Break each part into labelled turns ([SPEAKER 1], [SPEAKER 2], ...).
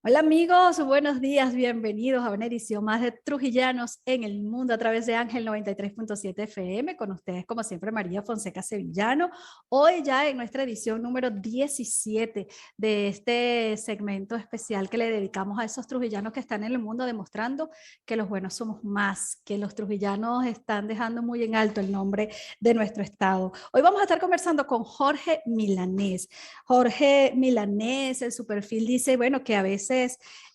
[SPEAKER 1] Hola amigos, buenos días, bienvenidos a una edición más de Trujillanos en el Mundo a través de Ángel 93.7 FM, con ustedes como siempre María Fonseca Sevillano, hoy ya en nuestra edición número 17 de este segmento especial que le dedicamos a esos trujillanos que están en el mundo demostrando que los buenos somos más, que los trujillanos están dejando muy en alto el nombre de nuestro estado. Hoy vamos a estar conversando con Jorge Milanés. Jorge Milanés, en su perfil dice, bueno, que a veces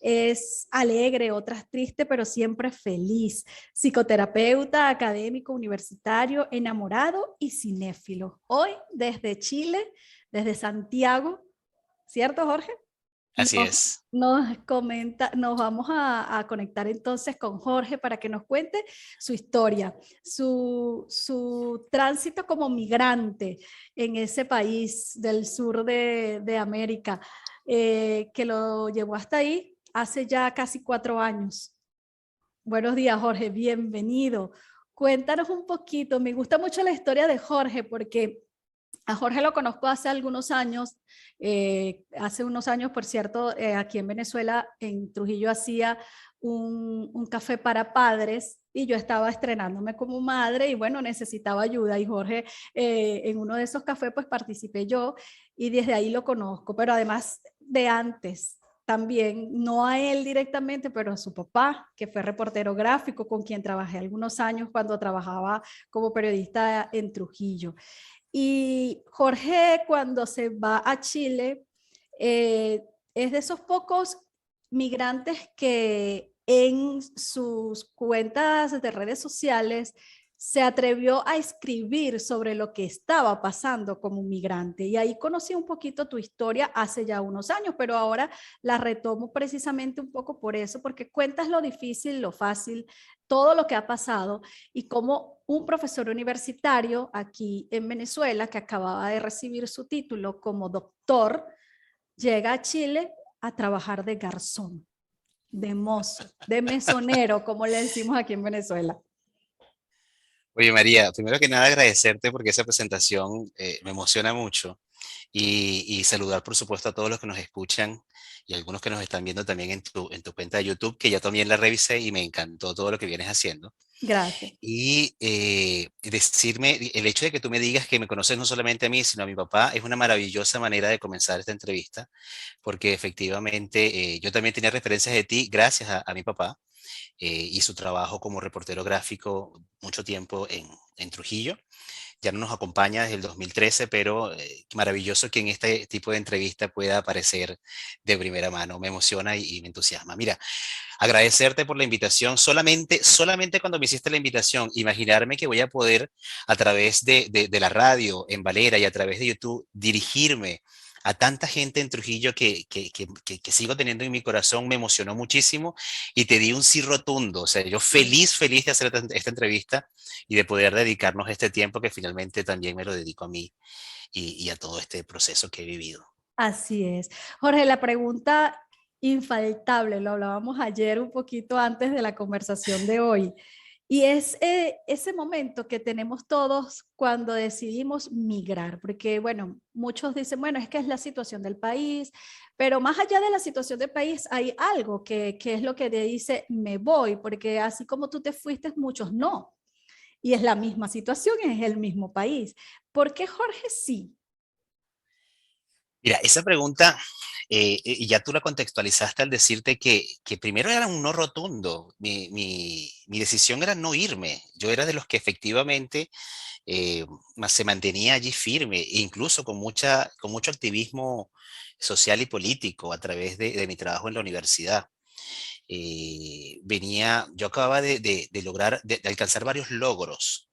[SPEAKER 1] es alegre, otras triste, pero siempre feliz. Psicoterapeuta, académico, universitario, enamorado y cinéfilo. Hoy desde Chile, desde Santiago, ¿cierto, Jorge?
[SPEAKER 2] Así
[SPEAKER 1] Nos,
[SPEAKER 2] es.
[SPEAKER 1] nos comenta, nos vamos a conectar entonces con Jorge para que nos cuente su historia, su tránsito como migrante en ese país del sur de América, que lo llevó hasta ahí hace ya casi 4 años. Buenos días, Jorge, bienvenido. Cuéntanos un poquito, me gusta mucho la historia de Jorge porque a Jorge lo conozco hace unos años, por cierto, aquí en Venezuela, en Trujillo, hacía un café para padres y yo estaba estrenándome como madre y bueno, necesitaba ayuda y Jorge en uno de esos cafés pues participé yo y desde ahí lo conozco, pero además de antes. También, no a él directamente, pero a su papá, que fue reportero gráfico, con quien trabajé algunos años cuando trabajaba como periodista en Trujillo. Y Jorge, cuando se va a Chile, es de esos pocos migrantes que en sus cuentas de redes sociales se atrevió a escribir sobre lo que estaba pasando como migrante. Y ahí conocí un poquito tu historia hace ya unos años, pero ahora la retomo precisamente un poco por eso, porque cuentas lo difícil, lo fácil, todo lo que ha pasado y cómo un profesor universitario aquí en Venezuela que acababa de recibir su título como doctor llega a Chile a trabajar de garzón, de mozo, de mesonero, como le decimos aquí en Venezuela.
[SPEAKER 2] Oye, María, primero que nada agradecerte porque esa presentación me emociona mucho y saludar, por supuesto, a todos los que nos escuchan y algunos que nos están viendo también en tu cuenta de YouTube, que ya también la revisé y me encantó todo lo que vienes haciendo.
[SPEAKER 1] Gracias.
[SPEAKER 2] Y decirme, el hecho de que tú me digas que me conoces no solamente a mí, sino a mi papá, es una maravillosa manera de comenzar esta entrevista, porque efectivamente yo también tenía referencias de ti gracias a mi papá. Y su trabajo como reportero gráfico mucho tiempo en Trujillo. Ya no nos acompaña desde el 2013, pero maravilloso que en este tipo de entrevista pueda aparecer de primera mano. Me emociona y me entusiasma. Mira, agradecerte por la invitación. Solamente cuando me hiciste la invitación, imaginarme que voy a poder a través de la radio en Valera y a través de YouTube dirigirme a tanta gente en Trujillo que sigo teniendo en mi corazón, me emocionó muchísimo y te di un sí rotundo. O sea, yo feliz de hacer esta entrevista y de poder dedicarnos este tiempo que finalmente también me lo dedico a mí y a todo este proceso que he vivido.
[SPEAKER 1] Así es. Jorge, la pregunta infaltable, lo hablábamos ayer un poquito antes de la conversación de hoy, y es ese momento que tenemos todos cuando decidimos migrar, porque bueno, muchos dicen, bueno, es que es la situación del país, pero más allá de la situación del país hay algo que es lo que te dice, me voy, porque así como tú te fuiste, muchos no, y es la misma situación, es el mismo país. ¿Por qué Jorge sí?
[SPEAKER 2] Mira, esa pregunta, y ya tú la contextualizaste al decirte que primero era un no rotundo. Mi decisión era no irme. Yo era de los que efectivamente se mantenía allí firme, e incluso con mucho activismo social y político a través de mi trabajo en la universidad. Yo acababa de lograr, de alcanzar varios logros.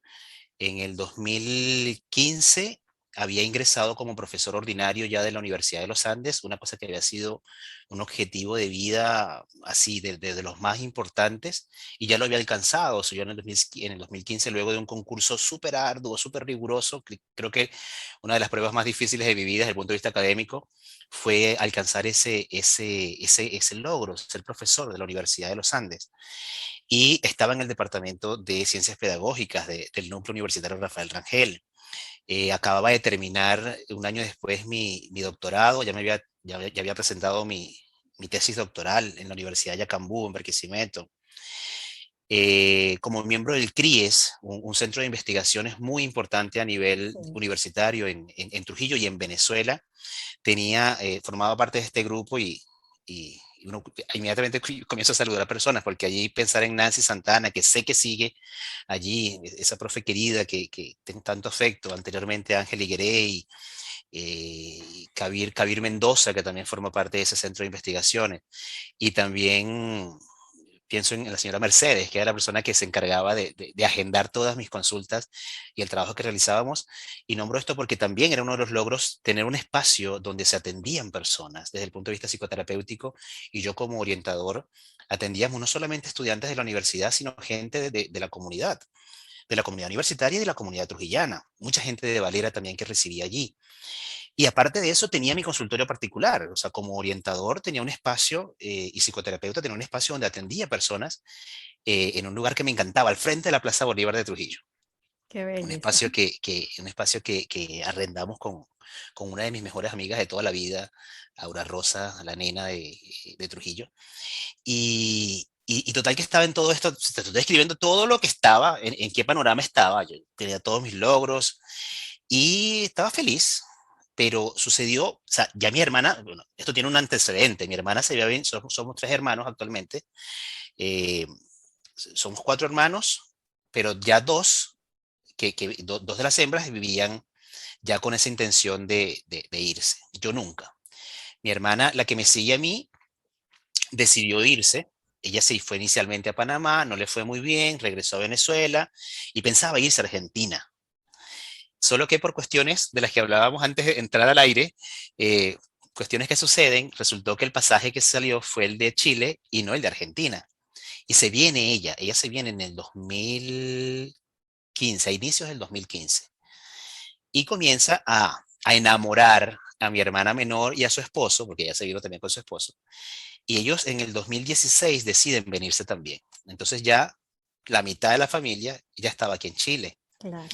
[SPEAKER 2] En el 2015 había ingresado como profesor ordinario ya de la Universidad de los Andes, una cosa que había sido un objetivo de vida así, de los más importantes, y ya lo había alcanzado. O sea, yo en el 2015, luego de un concurso súper arduo, súper riguroso, creo que una de las pruebas más difíciles de mi vida desde el punto de vista académico fue alcanzar ese logro, ser profesor de la Universidad de los Andes y estaba en el departamento de ciencias pedagógicas del núcleo universitario Rafael Rangel. Acababa de terminar un año después mi doctorado, ya había presentado mi mi tesis doctoral en la Universidad de Yacambú, en Barquisimeto, como miembro del CRIES, un centro de investigaciones muy importante a nivel
[SPEAKER 1] Sí.
[SPEAKER 2] universitario en Trujillo y en Venezuela. Formaba parte de este grupo y uno inmediatamente comienzo a saludar a personas, porque allí pensar en Nancy Santana, que sé que sigue allí, esa profe querida que tengo tanto afecto, anteriormente Ángel Higuerey, Kabir Mendoza, que también forma parte de ese centro de investigaciones, y también pienso en la señora Mercedes, que era la persona que se encargaba de agendar todas mis consultas y el trabajo que realizábamos. Y nombro esto porque también era uno de los logros tener un espacio donde se atendían personas desde el punto de vista psicoterapéutico, y yo como orientador atendíamos no solamente estudiantes de la universidad, sino gente de la comunidad universitaria y de la comunidad trujillana. Mucha gente de Valera también que residía allí. Y aparte de eso, tenía mi consultorio particular, o sea, como orientador tenía un espacio y psicoterapeuta tenía un espacio donde atendía personas en un lugar que me encantaba, al frente de la Plaza Bolívar de Trujillo.
[SPEAKER 1] Qué
[SPEAKER 2] Un
[SPEAKER 1] belleza.
[SPEAKER 2] espacio un espacio que arrendamos con una de mis mejores amigas de toda la vida, Aura Rosa, la nena de Trujillo. Y total que estaba en todo esto, te estoy describiendo todo lo que estaba, en qué panorama estaba. Yo tenía todos mis logros y estaba feliz. Pero sucedió, o sea, ya mi hermana, bueno, esto tiene un antecedente, mi hermana se veía bien, somos tres hermanos actualmente, eh, somos cuatro hermanos, pero ya dos de las hembras vivían ya con esa intención de irse. Yo nunca. Mi hermana, la que me sigue a mí, decidió irse. Ella se fue inicialmente a Panamá, no le fue muy bien, regresó a Venezuela y pensaba irse a Argentina. Solo que por cuestiones de las que hablábamos antes de entrar al aire, eh, cuestiones que suceden, resultó que el pasaje que salió fue el de Chile y no el de Argentina. Y se viene ella se viene en el 2015, a inicios del 2015, y comienza a enamorar a mi hermana menor y a su esposo, porque ella se vino también con su esposo, y ellos en el 2016 deciden venirse también. Entonces ya la mitad de la familia ya estaba aquí en Chile.
[SPEAKER 1] Claro.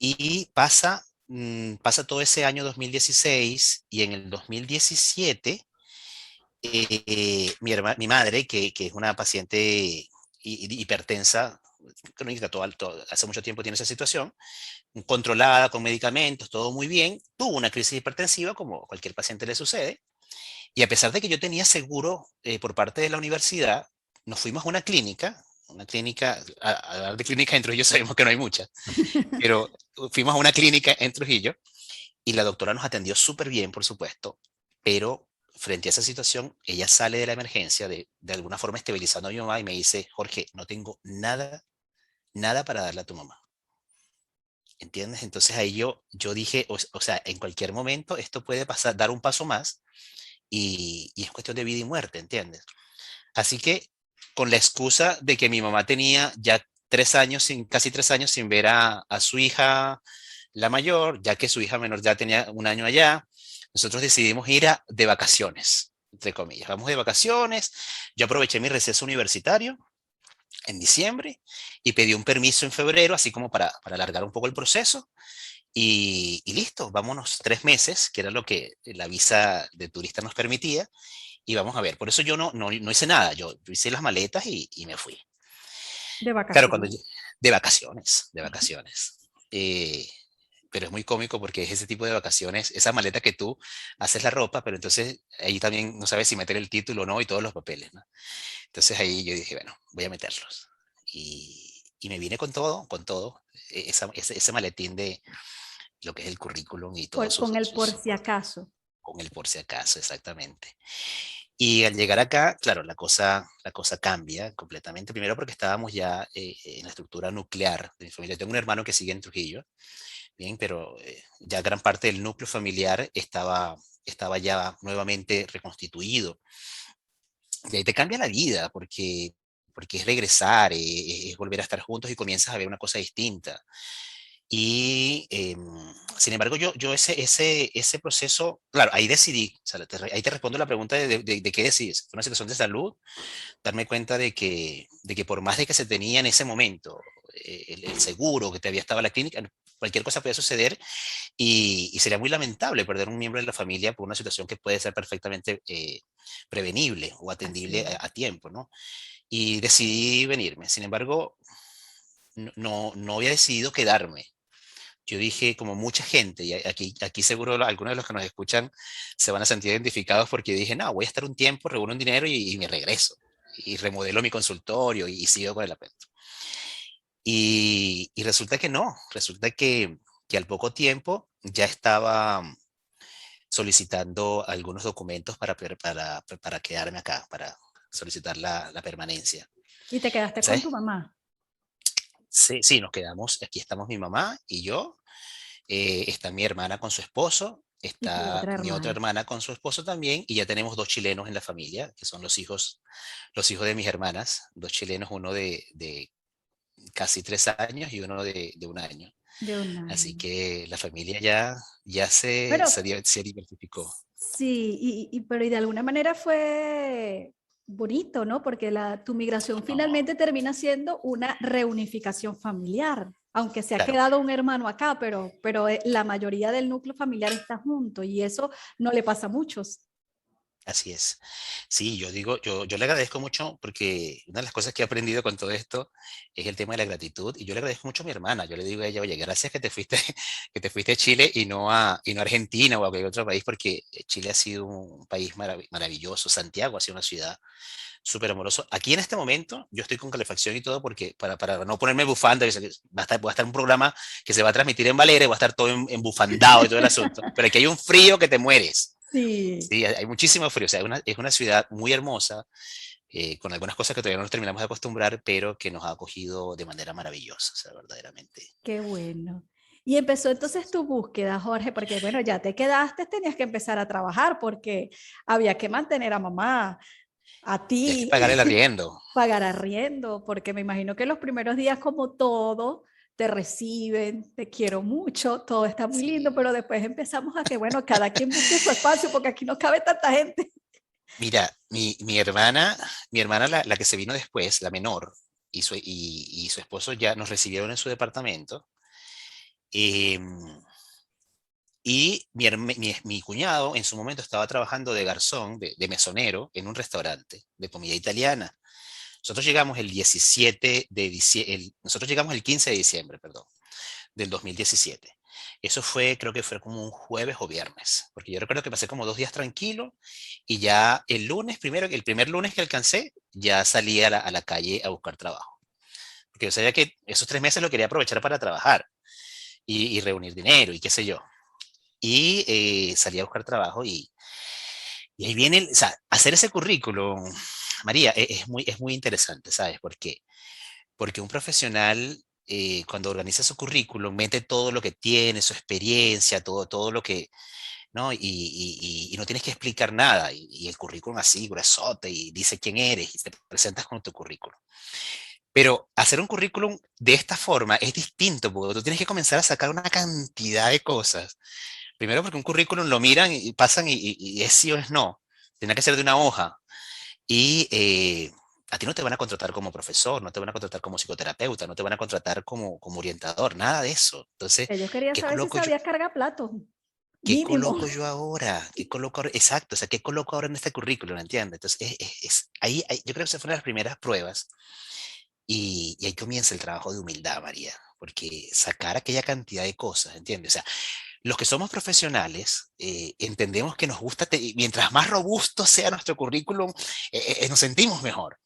[SPEAKER 2] Y pasa todo ese año 2016 y en el 2017 mi madre, que es una paciente hipertensa, crónica, hace mucho tiempo tiene esa situación, controlada con medicamentos, todo muy bien, tuvo una crisis hipertensiva como cualquier paciente le sucede, y a pesar de que yo tenía seguro por parte de la universidad, nos fuimos a una clínica, a hablar de clínicas en Trujillo sabemos que no hay muchas, pero fuimos a una clínica en Trujillo y la doctora nos atendió súper bien, por supuesto, pero frente a esa situación, ella sale de la emergencia de alguna forma estabilizando a mi mamá y me dice, Jorge, no tengo nada, nada para darle a tu mamá. ¿Entiendes? Entonces ahí yo dije, o sea, en cualquier momento esto puede pasar, dar un paso más y es cuestión de vida y muerte, ¿entiendes? Así que con la excusa de que mi mamá tenía ya 3 años, casi 3 años sin ver a su hija, la mayor, ya que su hija menor ya tenía un año allá, nosotros decidimos ir de vacaciones, entre comillas. Vamos de vacaciones, yo aproveché mi receso universitario en diciembre y pedí un permiso en febrero, así como para alargar un poco el proceso. Y listo, vámonos 3 meses, que era lo que la visa de turista nos permitía, y vamos a ver. Por eso yo no hice nada, yo hice las maletas y me fui.
[SPEAKER 1] De
[SPEAKER 2] Claro,
[SPEAKER 1] vacaciones.
[SPEAKER 2] de vacaciones, de vacaciones. Eh, pero es muy cómico porque es ese tipo de vacaciones, esa maleta que tú haces la ropa, pero entonces ahí también no sabes si meter el título o no y todos los papeles, ¿no? Entonces ahí yo dije, bueno, voy a meterlos. Y me vine con todo, ese maletín de lo que es el currículum y todos
[SPEAKER 1] Con el por si acaso.
[SPEAKER 2] con el por si acaso, exactamente. Y al llegar acá, claro, la cosa cambia completamente. Primero porque estábamos ya en la estructura nuclear de mi familia. Tengo un hermano que sigue en Trujillo, bien, pero ya gran parte del núcleo familiar estaba ya nuevamente reconstituido. Y ahí te cambia la vida, porque es regresar, es volver a estar juntos y comienzas a ver una cosa distinta. Y sin embargo, yo ese proceso, claro, ahí decidí, o sea, ahí te respondo la pregunta de qué decides. Fue una situación de salud, darme cuenta de que por más de que se tenía en ese momento el seguro, que te había estado la clínica, cualquier cosa puede suceder y sería muy lamentable perder un miembro de la familia por una situación que puede ser perfectamente prevenible o
[SPEAKER 1] Así
[SPEAKER 2] atendible
[SPEAKER 1] es.
[SPEAKER 2] a tiempo, ¿no? Y decidí venirme. Sin embargo, no había decidido quedarme. Yo dije, como mucha gente, y aquí seguro algunos de los que nos escuchan se van a sentir identificados porque dije, no, voy a estar un tiempo, reúno un dinero y me regreso. Y remodelo mi consultorio y sigo con el apento. Y resulta que no, resulta que al poco tiempo ya estaba solicitando algunos documentos para quedarme acá, para solicitar la permanencia.
[SPEAKER 1] Y te quedaste con
[SPEAKER 2] ¿Sabes?
[SPEAKER 1] tu mamá.
[SPEAKER 2] Sí, sí, nos quedamos, aquí estamos mi mamá y yo, está mi hermana con su esposo,
[SPEAKER 1] Y tu
[SPEAKER 2] está
[SPEAKER 1] otra
[SPEAKER 2] mi otra
[SPEAKER 1] hermana.
[SPEAKER 2] hermana con su esposo también, y ya tenemos dos chilenos en la familia, que son los hijos de mis hermanas, dos chilenos, uno de casi 3 años y uno de un año.
[SPEAKER 1] De un
[SPEAKER 2] Así
[SPEAKER 1] año.
[SPEAKER 2] que la familia ya se,
[SPEAKER 1] Pero
[SPEAKER 2] se diversificó.
[SPEAKER 1] sí, pero y de alguna manera fue bonito, ¿no? Porque tu migración
[SPEAKER 2] No,
[SPEAKER 1] finalmente termina siendo una reunificación familiar, aunque se ha
[SPEAKER 2] claro.
[SPEAKER 1] quedado un hermano acá, pero la mayoría del núcleo familiar está junto y eso no le pasa a muchos.
[SPEAKER 2] Así es. Sí, yo digo, yo le agradezco mucho porque una de las cosas que he aprendido con todo esto es el tema de la gratitud y yo le agradezco mucho a mi hermana. Yo le digo a ella, oye, gracias que te fuiste, que te fuiste a Chile y no a Argentina o a cualquier otro país porque Chile ha sido un país maravilloso. Santiago ha sido una ciudad súper amorosa. Aquí en este momento yo estoy con calefacción y todo porque para no ponerme bufanda, va a estar un programa que se va a transmitir en Valera y va a estar todo embufandado y todo el asunto. Pero aquí hay un frío que te mueres.
[SPEAKER 1] Sí,
[SPEAKER 2] Sí, hay muchísimo frío, o sea, es una ciudad muy hermosa, con algunas cosas que todavía no nos terminamos de acostumbrar, pero que nos ha acogido de manera maravillosa, o sea, verdaderamente.
[SPEAKER 1] qué bueno. Y empezó entonces tu búsqueda, Jorge, porque bueno, ya te quedaste, tenías que empezar a trabajar porque había que mantener a mamá, a
[SPEAKER 2] Y hay que
[SPEAKER 1] ti,
[SPEAKER 2] pagar el arriendo.
[SPEAKER 1] pagar arriendo, porque me imagino que los primeros días, como todo, te reciben, te quiero mucho, todo está muy lindo,
[SPEAKER 2] Sí.
[SPEAKER 1] pero después empezamos a que, bueno, cada quien busque su espacio, porque aquí no cabe tanta gente.
[SPEAKER 2] Mira, mi hermana la que se vino después, la menor, y su esposo ya nos recibieron en su departamento. em, y mi cuñado en su momento estaba trabajando de garzón, de mesonero, en un restaurante de comida italiana. Nosotros llegamos el 17 de diciembre, nosotros llegamos el 15 de diciembre, perdón, del 2017. Eso fue, creo que fue como un jueves o viernes, porque yo recuerdo que pasé como 2 días tranquilo y ya el primer lunes que alcancé, ya salí a la calle a buscar trabajo. Porque yo sabía que esos 3 meses lo quería aprovechar para trabajar y reunir dinero y qué sé yo. Y salí a buscar trabajo y ahí viene, o sea, hacer ese currículum, María, es muy interesante, ¿sabes? Porque un profesional, cuando organiza su currículum, mete todo lo que tiene, su experiencia, todo lo que, ¿no? Y no tienes que explicar nada. Y el currículum así, gruesote, y dice quién eres, y te presentas con tu currículum. Pero hacer un currículum de esta forma es distinto, porque tú tienes que comenzar a sacar una cantidad de cosas. Primero porque un currículum lo miran y pasan y es sí o es no. Tiene que ser de una hoja. Y a ti no te van a contratar como profesor, no te van a contratar como psicoterapeuta, no te van a contratar como orientador, nada de eso. Entonces,
[SPEAKER 1] Ellos querían
[SPEAKER 2] ¿qué
[SPEAKER 1] saber si
[SPEAKER 2] coloco yo?
[SPEAKER 1] sabía cargar platos,
[SPEAKER 2] ¿Qué
[SPEAKER 1] mínimo.
[SPEAKER 2] coloco yo ahora? ¿Qué coloco ahora? Exacto, o sea, ¿qué coloco ahora en este currículum? ¿Entiendes? Entonces, yo creo que esas fueron las primeras pruebas y ahí comienza el trabajo de humildad, María, porque sacar aquella cantidad de cosas, ¿entiendes? O sea, los que somos profesionales entendemos que nos gusta, mientras más robusto sea nuestro currículum, nos sentimos mejor.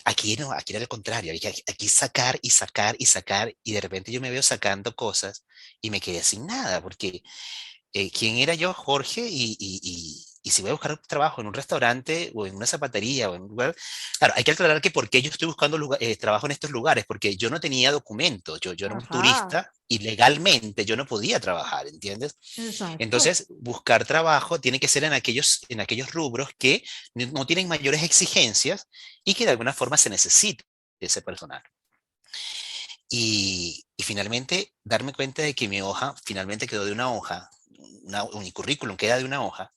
[SPEAKER 2] Aquí no, aquí era el contrario, aquí sacar y sacar y sacar, y de repente yo me veo sacando cosas y me quedé sin nada, porque ¿quién era yo, Jorge? Y si voy a buscar trabajo en un restaurante o en una zapatería o en un lugar, claro, hay que aclarar que por qué yo estoy buscando trabajo en estos lugares, porque yo no tenía documentos, yo era un
[SPEAKER 1] Ajá,
[SPEAKER 2] turista y legalmente yo no podía trabajar, ¿entiendes?
[SPEAKER 1] exacto.
[SPEAKER 2] Entonces, buscar trabajo tiene que ser en aquellos rubros que no tienen mayores exigencias y que de alguna forma se necesite ese personal. Y finalmente, darme cuenta de que mi hoja finalmente quedó de una hoja, mi currículum queda de una hoja,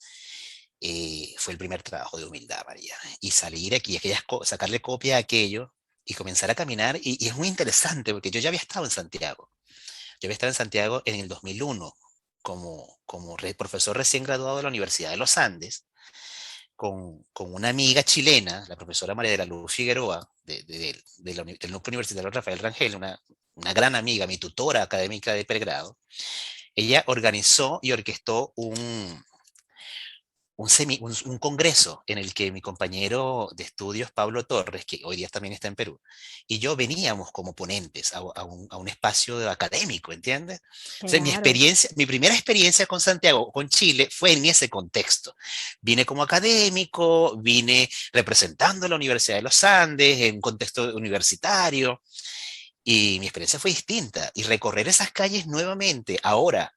[SPEAKER 2] fue el primer trabajo de humildad, María. Y salir aquí, sacarle copia a aquello y comenzar a caminar. Y es muy interesante porque yo ya había estado en Santiago. Yo había estado en Santiago en el 2001 como profesor recién graduado de la Universidad de los Andes, con una amiga chilena, la profesora María de la Luz Figueroa, del Núcleo Universitario Rafael Rangel, una gran amiga, mi tutora académica de pregrado. Ella organizó y orquestó un congreso en el que mi compañero de estudios, Pablo Torres, que hoy día también está en Perú, y yo veníamos como ponentes a un espacio académico, ¿entiendes? O sea,
[SPEAKER 1] Claro,
[SPEAKER 2] mi primera experiencia con Santiago, con Chile, fue en ese contexto. Vine como académico, vine representando a la Universidad de los Andes en un contexto universitario, y mi experiencia fue distinta. Y recorrer esas calles nuevamente, ahora,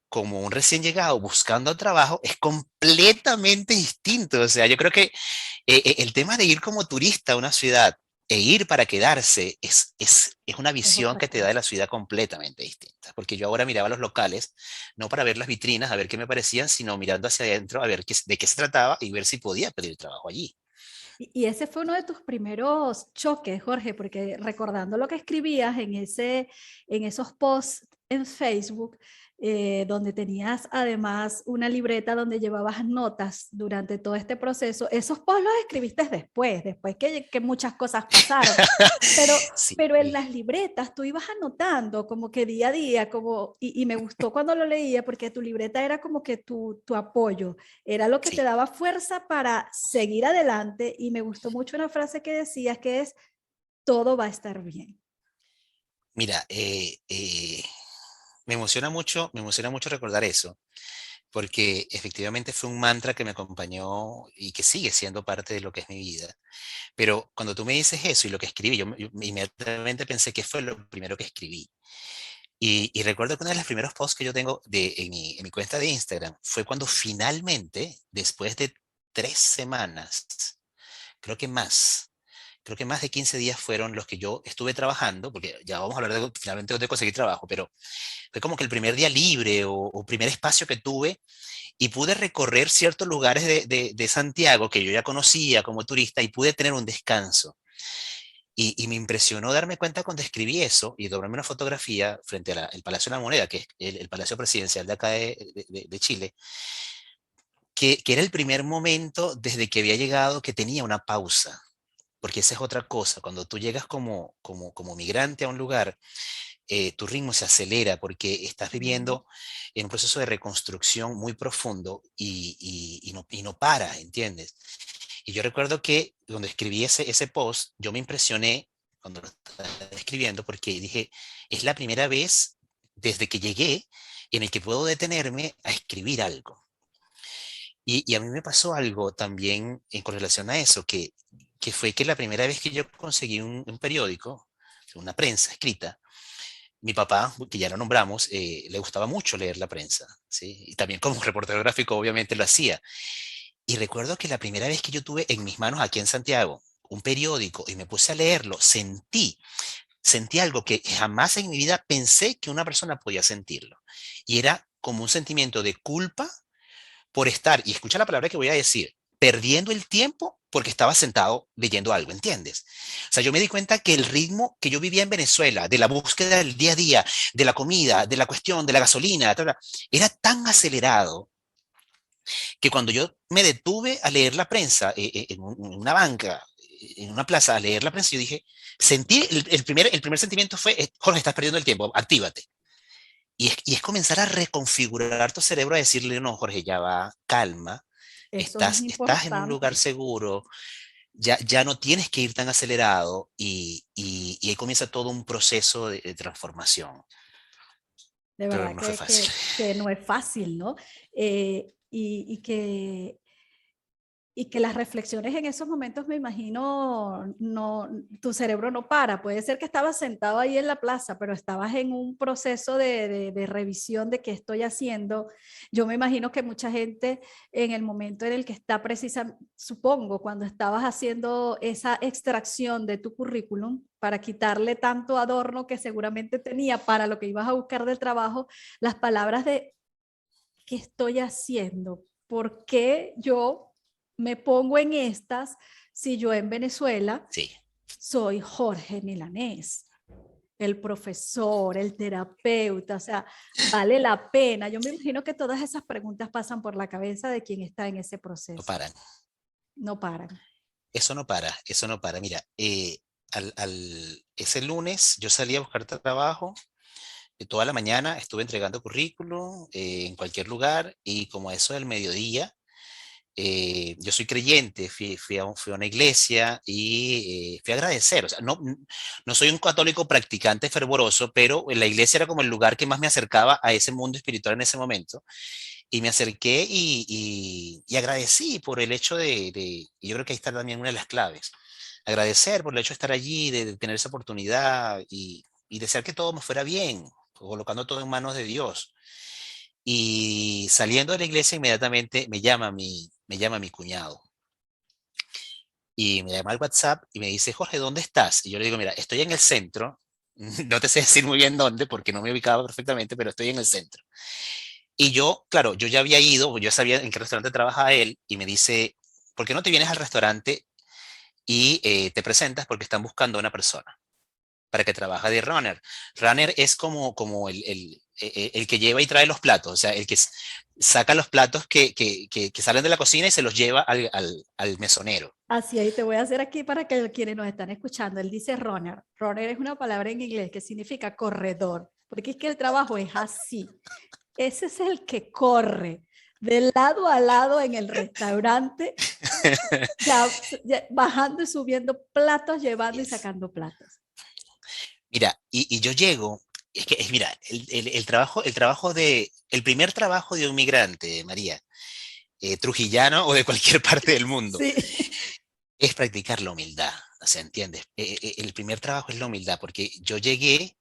[SPEAKER 2] como un recién llegado buscando trabajo es completamente distinto. O sea, yo creo que el tema de ir como turista a una ciudad e ir para quedarse es una
[SPEAKER 1] es
[SPEAKER 2] visión
[SPEAKER 1] otra
[SPEAKER 2] que te da de
[SPEAKER 1] cosa.
[SPEAKER 2] la ciudad completamente distinta. Porque yo ahora miraba los locales, no para ver las vitrinas, a ver qué me parecían, sino mirando hacia adentro a ver de qué se trataba y ver si podía pedir trabajo allí.
[SPEAKER 1] Y ese fue uno de tus primeros choques, Jorge, porque recordando lo que escribías en esos posts en Facebook, donde tenías además una libreta donde llevabas notas durante todo este proceso, esos posts los escribiste después que muchas cosas pasaron. Pero,
[SPEAKER 2] Sí.
[SPEAKER 1] pero en las libretas tú ibas anotando como que día a día, y me gustó cuando lo leía porque tu libreta era como que tu apoyo, era lo que te
[SPEAKER 2] Sí.
[SPEAKER 1] daba fuerza para seguir adelante y me gustó mucho una frase que decías que es, todo va a estar bien.
[SPEAKER 2] Mira, me emociona mucho recordar eso, porque efectivamente fue un mantra que me acompañó y que sigue siendo parte de lo que es mi vida. Pero cuando tú me dices eso y lo que escribí, yo inmediatamente pensé que fue lo primero que escribí. Y recuerdo que uno de los primeros posts que yo tengo en mi cuenta de Instagram fue cuando finalmente, después de 3 semanas, creo que más, creo que más de 15 días fueron los que yo estuve trabajando, porque ya vamos a hablar de finalmente de conseguir trabajo, pero fue como que el primer día libre o primer espacio que tuve y pude recorrer ciertos lugares de Santiago que yo ya conocía como turista y pude tener un descanso. Y me impresionó darme cuenta cuando escribí eso y tomarme una fotografía frente al Palacio de la Moneda, que es el Palacio Presidencial de acá de Chile, que era el primer momento desde que había llegado que tenía una pausa. Porque esa es otra cosa, cuando tú llegas como migrante a un lugar, tu ritmo se acelera porque estás
[SPEAKER 1] Mm.
[SPEAKER 2] viviendo en un proceso de reconstrucción muy profundo y no para, ¿entiendes? Y yo recuerdo que cuando escribí ese post, yo me impresioné cuando lo estaba escribiendo porque dije, es la primera vez desde que llegué en el que puedo detenerme a escribir algo. Y a mí me pasó algo también en correlación a eso, que fue que la primera vez que yo conseguí un periódico, una prensa escrita, mi papá, que ya lo nombramos, le gustaba mucho leer la prensa, ¿sí? Y también como reportero gráfico obviamente lo hacía. Y recuerdo que la primera vez que yo tuve en mis manos aquí en Santiago un periódico y me puse a leerlo, sentí algo que jamás en mi vida pensé que una persona podía sentirlo. Y era como un sentimiento de culpa por estar, y escucha la palabra que voy a decir, perdiendo el tiempo porque estaba sentado leyendo algo, ¿entiendes? O sea, yo me di cuenta que el ritmo que yo vivía en Venezuela, de la búsqueda del día a día, de la comida, de la cuestión, de la gasolina, era tan acelerado que cuando yo me detuve a leer la prensa en una banca, en una plaza, a leer la prensa, yo dije, sentí, el primer sentimiento fue, Jorge, estás perdiendo el tiempo, actívate. Y es comenzar a reconfigurar tu cerebro, a decirle, no, Jorge, ya va, calma,
[SPEAKER 1] Eso es
[SPEAKER 2] estás en un lugar
[SPEAKER 1] importante.
[SPEAKER 2] seguro, ya no tienes que ir tan acelerado y ahí comienza todo un proceso de transformación.
[SPEAKER 1] De
[SPEAKER 2] Pero
[SPEAKER 1] verdad
[SPEAKER 2] no fue fácil.
[SPEAKER 1] que no es fácil, ¿no? Y que las reflexiones en esos momentos, me imagino, no, tu cerebro no para. Puede ser que estabas sentado ahí en la plaza, pero estabas en un proceso de revisión de qué estoy haciendo. Yo me imagino que mucha gente en el momento en el que está precisa, supongo, cuando estabas haciendo esa extracción de tu currículum para quitarle tanto adorno que seguramente tenía para lo que ibas a buscar del trabajo, las palabras de ¿qué estoy haciendo? ¿Por qué yo me pongo en estas si yo en Venezuela
[SPEAKER 2] Sí,
[SPEAKER 1] soy Jorge Milanés? el profesor, el terapeuta, o sea, vale la pena. Yo me imagino que todas esas preguntas pasan por la cabeza de quien está en ese
[SPEAKER 2] No
[SPEAKER 1] proceso.
[SPEAKER 2] paran.
[SPEAKER 1] No paran.
[SPEAKER 2] Eso no para, eso no para. Mira, ese lunes yo salí a buscar trabajo. Toda la mañana estuve entregando currículum en cualquier lugar y como a eso del mediodía, yo soy creyente, fui a una iglesia y fui a agradecer. O sea, no soy un católico practicante fervoroso, pero la iglesia era como el lugar que más me acercaba a ese mundo espiritual en ese momento. Y me acerqué y agradecí por el hecho y yo creo que ahí está también una de las claves. Agradecer por el hecho de estar allí, de tener esa oportunidad y desear que todo me fuera bien, colocando todo en manos de Dios. Y saliendo de la iglesia inmediatamente me llama mi cuñado y me llama al WhatsApp y me dice, Jorge, ¿dónde estás? Y yo le digo, mira, estoy en el centro, no te sé decir muy bien dónde porque no me ubicaba perfectamente, pero estoy en el centro. Y yo, claro, yo ya había ido, yo sabía en qué restaurante trabajaba él y me dice, ¿por qué no te vienes al restaurante y te presentas porque están buscando a una persona para que trabaje de runner? Runner es como el que lleva y trae los platos, o sea, el que saca los platos que salen de la cocina y se los lleva al mesonero.
[SPEAKER 1] Así ahí te voy a hacer aquí para que quienes nos están escuchando. Él dice runner. Runner es una palabra en inglés que significa corredor, porque es que el trabajo es así. Ese es el que corre de lado a lado en el restaurante, ya bajando y subiendo platos, llevando y
[SPEAKER 2] Yes.
[SPEAKER 1] sacando platos.
[SPEAKER 2] Mira, y yo llego, mira, el primer trabajo de un migrante, María, trujillano o de cualquier parte del mundo,
[SPEAKER 1] Sí.
[SPEAKER 2] es practicar la humildad. O sea, ¿entiendes? El primer trabajo es la humildad, porque yo llegué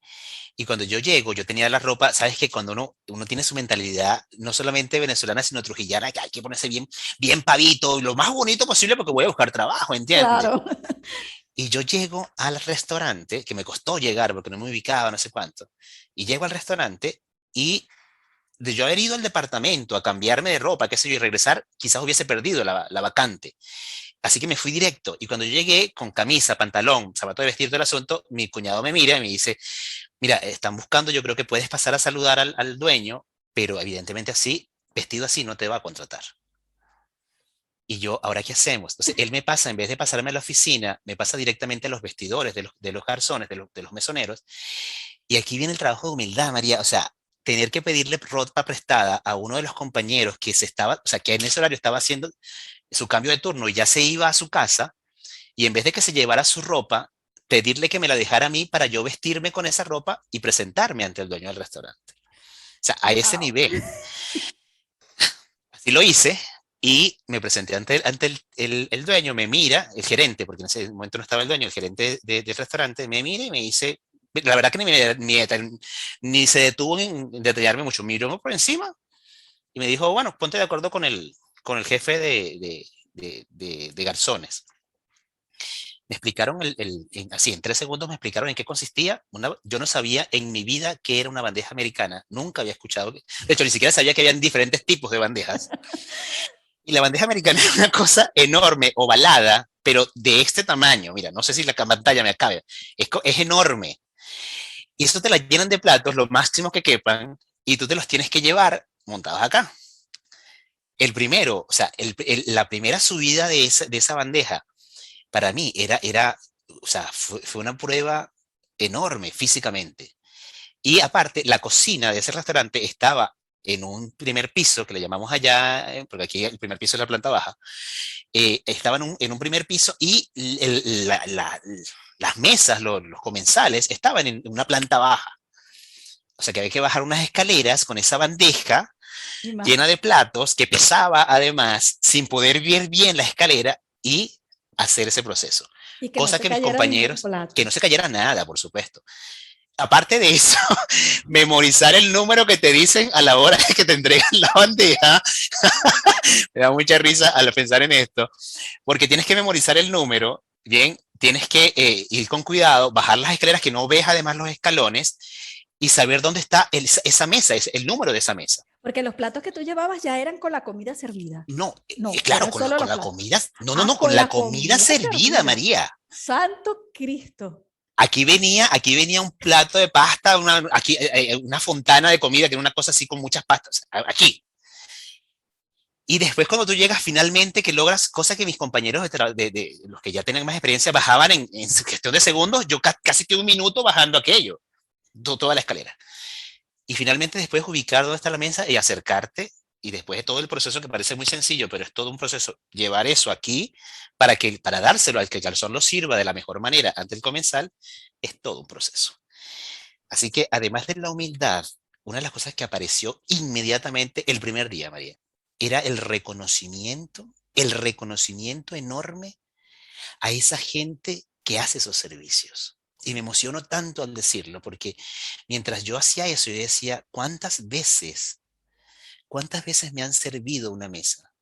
[SPEAKER 2] y cuando yo llego, yo tenía la ropa, sabes que cuando uno tiene su mentalidad, no solamente venezolana, sino trujillana, que hay que ponerse bien, bien pavito, lo más bonito posible porque voy a buscar trabajo, ¿entiendes?
[SPEAKER 1] Claro.
[SPEAKER 2] Y yo llego al restaurante, que me costó llegar porque no me ubicaba, no sé cuánto, y llego al restaurante y de yo haber ido al departamento a cambiarme de ropa, qué sé yo, y regresar, quizás hubiese perdido la vacante. Así que me fui directo. Y cuando yo llegué con camisa, pantalón, zapato de vestir, todo el asunto, mi cuñado me mira y me dice, mira, están buscando, yo creo que puedes pasar a saludar al dueño, pero evidentemente así, vestido así, no te va a contratar. Y yo, ¿ahora qué hacemos? Entonces, él me pasa, en vez de pasarme a la oficina, me pasa directamente a los vestidores de los garzones, de los mesoneros. Y aquí viene el trabajo de humildad, María. O sea, tener que pedirle ropa prestada a uno de los compañeros que o sea, que en ese horario estaba haciendo su cambio de turno y ya se iba a su casa, y en vez de que se llevara su ropa, pedirle que me la dejara a mí para yo vestirme con esa ropa y presentarme ante el dueño del restaurante. O sea, a ese
[SPEAKER 1] Wow.
[SPEAKER 2] nivel. Así lo hice y me presenté ante el dueño, me mira, el gerente, porque en ese momento no estaba el dueño, el gerente del restaurante, me mira y me dice, la verdad que ni se detuvo en detallarme mucho, miró por encima y me dijo, bueno, ponte de acuerdo con el jefe de garzones. Me explicaron, así en 3 segundos me explicaron en qué consistía. Yo no sabía en mi vida qué era una bandeja americana, nunca había escuchado, de hecho ni siquiera sabía que habían diferentes tipos de bandejas. Y la bandeja americana es una cosa enorme, ovalada, pero de este tamaño. Mira, no sé si la pantalla me acabe. Es enorme. Y eso te la llenan de platos, lo máximo que quepan, y tú te los tienes que llevar montados acá. El primero, o sea, la primera subida de esa bandeja, para mí o sea, fue una prueba enorme físicamente. Y aparte, la cocina de ese restaurante estaba en un primer piso, que le llamamos allá, porque aquí el primer piso es la planta baja, estaba en un primer piso y las mesas, los comensales, estaban en una planta baja. O sea que había que bajar unas escaleras con esa bandeja llena de platos que pesaba además sin poder ver bien la escalera y hacer ese proceso.
[SPEAKER 1] Y que no
[SPEAKER 2] Cosa
[SPEAKER 1] se
[SPEAKER 2] que mis
[SPEAKER 1] cayera ningún
[SPEAKER 2] compañeros, que no
[SPEAKER 1] plato.
[SPEAKER 2] se cayera nada, por supuesto. Aparte de eso, memorizar el número que te dicen a la hora de que te entregan la bandeja. Me da mucha risa al pensar en esto, porque tienes que memorizar el número, bien, tienes que ir con cuidado, bajar las escaleras que no ves además los escalones y saber dónde está esa mesa, el número de esa mesa.
[SPEAKER 1] Porque los platos que tú llevabas ya eran con la comida servida.
[SPEAKER 2] No,
[SPEAKER 1] No,
[SPEAKER 2] claro,
[SPEAKER 1] eran
[SPEAKER 2] con la,
[SPEAKER 1] solo
[SPEAKER 2] con
[SPEAKER 1] los
[SPEAKER 2] la
[SPEAKER 1] platos.
[SPEAKER 2] comida, no, no,
[SPEAKER 1] Ah,
[SPEAKER 2] no, con
[SPEAKER 1] con
[SPEAKER 2] la
[SPEAKER 1] la
[SPEAKER 2] comida
[SPEAKER 1] comida
[SPEAKER 2] servida,
[SPEAKER 1] servida.
[SPEAKER 2] María.
[SPEAKER 1] Santo Cristo.
[SPEAKER 2] aquí venía un plato de pasta, una fontana de comida, que era una cosa así con muchas pastas, aquí. Y después cuando tú llegas finalmente que logras, cosa que mis compañeros de los que ya tienen más experiencia bajaban en cuestión de segundos, yo casi que un minuto bajando aquello, toda la escalera. Y finalmente después ubicar dónde está la mesa y acercarte, y después de todo el proceso que parece muy sencillo, pero es todo un proceso, llevar eso aquí para dárselo al que el calzón lo sirva de la mejor manera ante el comensal, es todo un proceso. Así que además de la humildad, una de las cosas que apareció inmediatamente el primer día, María, era el reconocimiento enorme a esa gente que hace esos servicios. Y me emociono tanto al decirlo, porque mientras yo hacía eso, yo decía, cuántas veces me han servido una mesa?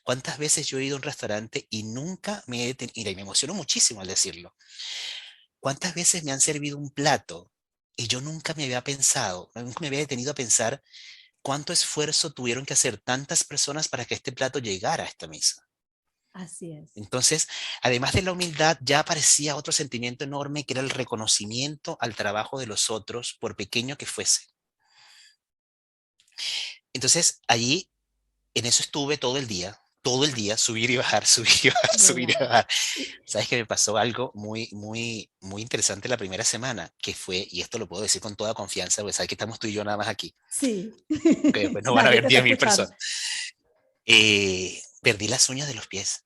[SPEAKER 2] ¿Cuántas veces yo he ido a un restaurante y nunca me he detenido? Y me emociono muchísimo al decirlo. ¿Cuántas veces me han servido un plato y yo nunca me había pensado, nunca me había detenido a pensar cuánto esfuerzo tuvieron que hacer tantas personas para que este plato llegara a esta mesa?
[SPEAKER 1] Así es.
[SPEAKER 2] Entonces, además de la humildad, ya aparecía otro sentimiento enorme que era el reconocimiento al trabajo de los otros, por pequeño que fuese. Entonces, allí, en eso estuve todo el día, subir y bajar, subir y bajar, subir y
[SPEAKER 1] Wow.
[SPEAKER 2] bajar.
[SPEAKER 1] Y-
[SPEAKER 2] Sabes que me pasó algo muy, muy, muy interesante la primera semana, que fue, y esto lo puedo decir con toda confianza, porque sabes que estamos tú y yo nada más aquí,
[SPEAKER 1] Sí,
[SPEAKER 2] que después no van a
[SPEAKER 1] nadie
[SPEAKER 2] ver
[SPEAKER 1] te está
[SPEAKER 2] 10.000
[SPEAKER 1] escuchando.
[SPEAKER 2] personas. Perdí las uñas de los pies,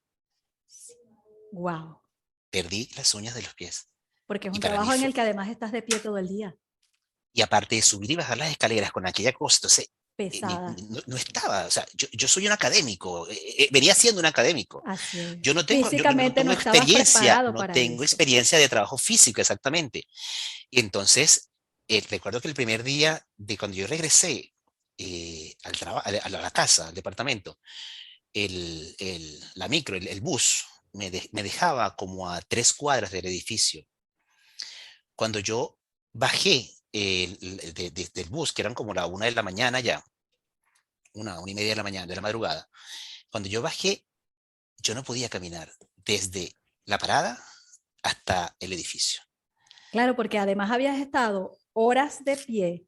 [SPEAKER 1] Wow,
[SPEAKER 2] perdí las uñas de los pies.
[SPEAKER 1] porque es
[SPEAKER 2] Y
[SPEAKER 1] un
[SPEAKER 2] para mí
[SPEAKER 1] trabajo en
[SPEAKER 2] fue,
[SPEAKER 1] el que además estás de pie todo el día,
[SPEAKER 2] y aparte de subir y bajar las escaleras con aquella cosa, entonces,
[SPEAKER 1] pesada.
[SPEAKER 2] no estaba, o sea, yo soy un académico, venía siendo un académico.
[SPEAKER 1] Así es.
[SPEAKER 2] Yo no
[SPEAKER 1] Físicamente no
[SPEAKER 2] tengo
[SPEAKER 1] estabas
[SPEAKER 2] experiencia,
[SPEAKER 1] preparado
[SPEAKER 2] no
[SPEAKER 1] para
[SPEAKER 2] tengo
[SPEAKER 1] eso.
[SPEAKER 2] experiencia de trabajo físico exactamente. Y entonces, recuerdo que el primer día de cuando yo regresé al trabajo, a la casa, al departamento, la micro, el bus, me dejaba como a 3 cuadras del edificio. Cuando yo bajé del bus, que eran como la 1 de la mañana ya, 1, 1:30 de la mañana, de la madrugada, cuando yo bajé, yo no podía caminar desde la parada hasta el edificio.
[SPEAKER 1] Claro, porque además habías estado horas de pie,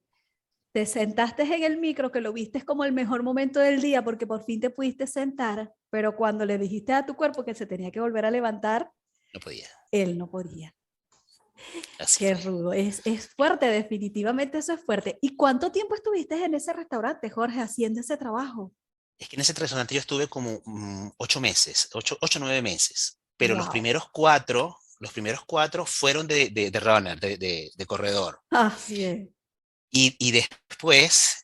[SPEAKER 1] te sentaste en el micro que lo viste como el mejor momento del día porque por fin te pudiste sentar, pero cuando le dijiste a tu cuerpo que se tenía que volver a levantar,
[SPEAKER 2] No podía.
[SPEAKER 1] él no podía.
[SPEAKER 2] Así
[SPEAKER 1] Qué
[SPEAKER 2] fue.
[SPEAKER 1] rudo, es fuerte, definitivamente eso es fuerte. ¿Y cuánto tiempo estuviste en ese restaurante, Jorge, haciendo ese trabajo?
[SPEAKER 2] Es que en ese restaurante yo estuve como 8 meses, 9 meses, pero
[SPEAKER 1] Wow,
[SPEAKER 2] los primeros cuatro fueron de runner, de corredor.
[SPEAKER 1] así es.
[SPEAKER 2] Y después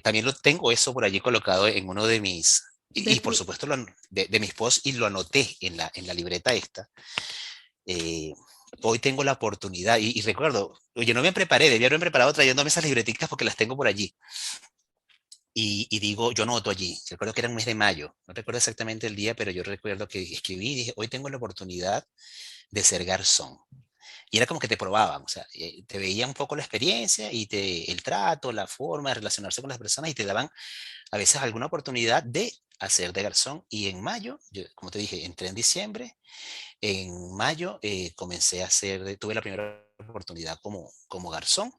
[SPEAKER 2] también lo tengo eso por allí colocado en uno de mis,
[SPEAKER 1] De
[SPEAKER 2] y por
[SPEAKER 1] tu,
[SPEAKER 2] supuesto de mis posts y lo anoté en la libreta esta. Eh, Hoy tengo la oportunidad y recuerdo, oye, no me preparé, debía haberme preparado trayéndome esas libreticas porque las tengo por allí. Y digo, yo anoto allí, recuerdo que era un mes de mayo, no recuerdo exactamente el día, pero yo recuerdo que escribí y dije, hoy tengo la oportunidad de ser garzón. Y era como que te probaban, o sea, te veían un poco la experiencia y el trato, la forma de relacionarse con las personas y te daban a veces alguna oportunidad de hacer de garzón. Y en mayo, yo, como te dije, entré en diciembre, en mayo comencé a hacer, tuve la primera oportunidad como garzón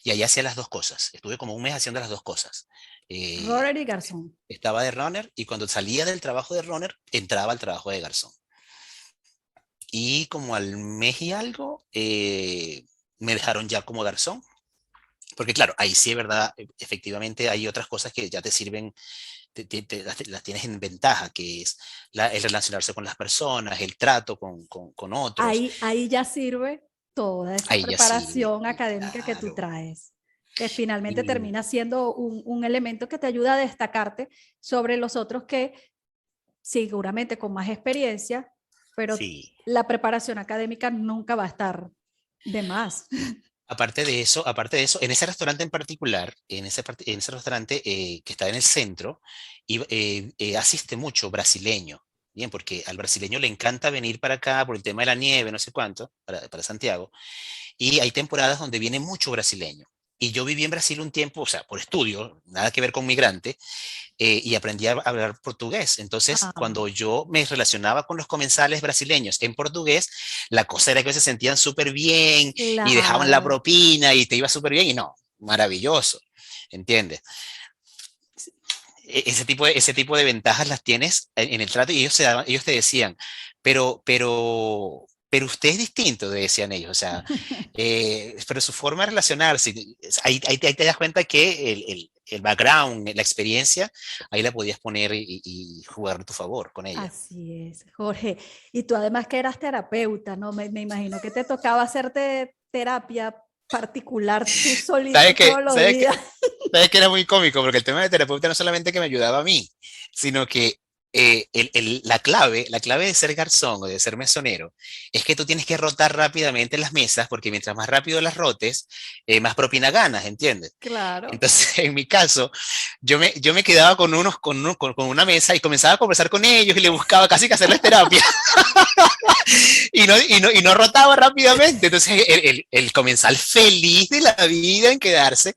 [SPEAKER 2] y ahí hacía las dos cosas. Estuve como un mes haciendo las dos cosas. Eh,
[SPEAKER 1] Robert y Garzón.
[SPEAKER 2] Estaba de runner y cuando salía del trabajo de runner entraba al trabajo de garzón. Y como al mes y algo me dejaron ya como garzón. Porque claro, ahí sí es verdad, efectivamente hay otras cosas que ya te sirven, las tienes en ventaja, que es el relacionarse con las personas, el trato con otros.
[SPEAKER 1] Ahí ya sirve toda esa
[SPEAKER 2] Ahí ya sirve,
[SPEAKER 1] preparación académica que tú
[SPEAKER 2] claro.
[SPEAKER 1] traes, que finalmente
[SPEAKER 2] Y
[SPEAKER 1] termina siendo un elemento que te ayuda a destacarte sobre los otros que seguramente con más experiencia, pero
[SPEAKER 2] sí,
[SPEAKER 1] la preparación académica nunca va a estar de más.
[SPEAKER 2] aparte de eso, en ese restaurante en particular, en ese restaurante que está en el centro, asiste mucho brasileño. Bien, porque al brasileño le encanta venir para acá por el tema de la nieve, no sé cuánto, para Santiago. Y hay temporadas donde viene mucho brasileño. y yo viví en Brasil un tiempo, o sea, por estudio, nada que ver con migrante, y aprendí a hablar portugués. Entonces,
[SPEAKER 1] Ah,
[SPEAKER 2] cuando yo me relacionaba con los comensales brasileños en portugués, la cosa era que se sentían súper bien y dejaban la
[SPEAKER 1] claro.
[SPEAKER 2] propina y te iba súper bien y no, maravilloso, ¿entiendes? Ese tipo de ventajas las tienes en el trato y ellos te decían, pero usted es distinto, decían ellos, o sea, pero su forma de relacionarse, ahí te das cuenta que el background, la experiencia, ahí la podías poner y jugar a tu favor con ella.
[SPEAKER 1] Así es, Jorge. Y tú además que eras terapeuta, ¿no? Me imagino que te tocaba hacerte terapia particular tú
[SPEAKER 2] ¿Sabes
[SPEAKER 1] solito
[SPEAKER 2] qué?
[SPEAKER 1] todos los días.
[SPEAKER 2] ¿Sabes que era muy cómico? Porque el tema de terapeuta no solamente que me ayudaba a mí, sino que la clave de ser garzón o de ser mesonero es que tú tienes que rotar rápidamente las mesas porque mientras más rápido las rotes, más propina ganas, ¿entiendes?
[SPEAKER 1] Claro.
[SPEAKER 2] Entonces, en mi caso, yo me quedaba con una mesa y comenzaba a conversar con ellos y le buscaba casi que hacerles terapia y no rotaba rápidamente. Entonces, el comensal feliz de la vida en quedarse,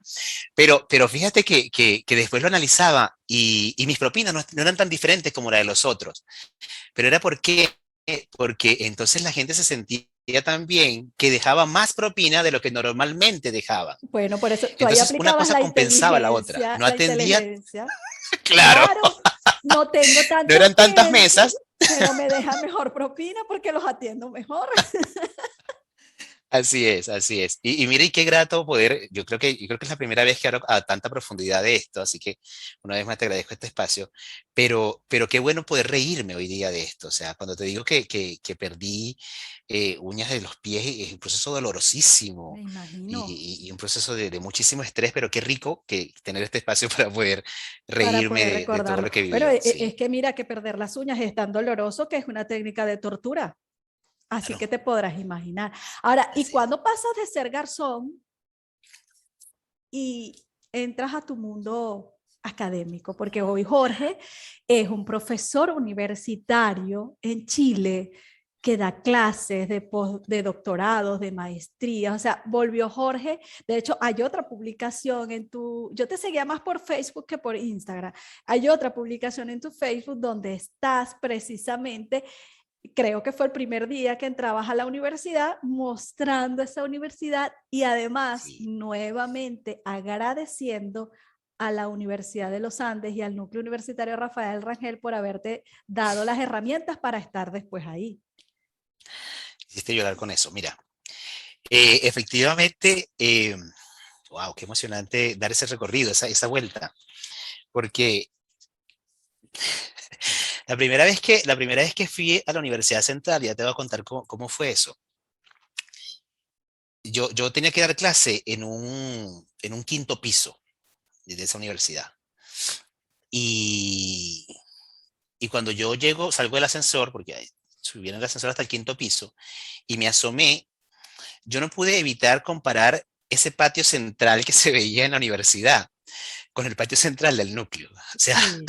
[SPEAKER 2] pero fíjate que después lo analizaba y mis propinas no eran tan diferentes como la de los otros, pero era porque entonces la gente se sentía tan bien que dejaba más propina de lo que normalmente dejaba.
[SPEAKER 1] Bueno, por eso tú ahí
[SPEAKER 2] Entonces una
[SPEAKER 1] aplicabas
[SPEAKER 2] cosa compensaba a la otra. No
[SPEAKER 1] la
[SPEAKER 2] atendía,
[SPEAKER 1] inteligencia.
[SPEAKER 2] claro,
[SPEAKER 1] Claro, no tengo
[SPEAKER 2] no
[SPEAKER 1] tanta
[SPEAKER 2] eran tantas
[SPEAKER 1] gente,
[SPEAKER 2] mesas.
[SPEAKER 1] pero me deja mejor propina porque los atiendo mejor.
[SPEAKER 2] Así es, así es. Y mire, y qué grato poder, yo creo que es la primera vez que hablo a tanta profundidad de esto, así que una vez más te agradezco este espacio, pero qué bueno poder reírme hoy día de esto. O sea, cuando te digo que perdí uñas de los pies, es un proceso dolorosísimo
[SPEAKER 1] Me imagino,
[SPEAKER 2] y un proceso de muchísimo estrés, pero qué rico que tener este espacio para poder
[SPEAKER 1] para
[SPEAKER 2] reírme
[SPEAKER 1] poder
[SPEAKER 2] de todo
[SPEAKER 1] recordarlo.
[SPEAKER 2] lo que he
[SPEAKER 1] Pero
[SPEAKER 2] vivido.
[SPEAKER 1] es
[SPEAKER 2] Sí,
[SPEAKER 1] que mira que perder las uñas es tan doloroso que es una técnica de tortura. Así
[SPEAKER 2] claro,
[SPEAKER 1] que te podrás imaginar. Ahora, ¿y
[SPEAKER 2] así es.
[SPEAKER 1] cuando pasas de ser garzón y entras a tu mundo académico? Porque hoy Jorge es un profesor universitario en Chile que da clases de doctorados, de maestrías, o sea, volvió Jorge, de hecho hay otra publicación en yo te seguía más por Facebook que por Instagram, hay otra publicación en tu Facebook donde estás precisamente, creo que fue el primer día que entrabas a la universidad, mostrando esa universidad y además
[SPEAKER 2] Sí.
[SPEAKER 1] nuevamente agradeciendo a la Universidad de los Andes y al núcleo universitario Rafael Rangel por haberte dado las herramientas para estar después ahí.
[SPEAKER 2] Hiciste llorar con eso. Mira, efectivamente, wow, qué emocionante dar ese recorrido, esa vuelta, porque la primera vez que fui a la Universidad Central, ya te voy a contar cómo fue eso. Yo tenía que dar clase en un quinto piso de esa universidad. Y, y cuando yo llego, salgo del ascensor, porque subí en el ascensor hasta el quinto piso, y me asomé, yo no pude evitar comparar ese patio central que se veía en la universidad con el patio central del núcleo. O sea,
[SPEAKER 1] Sí,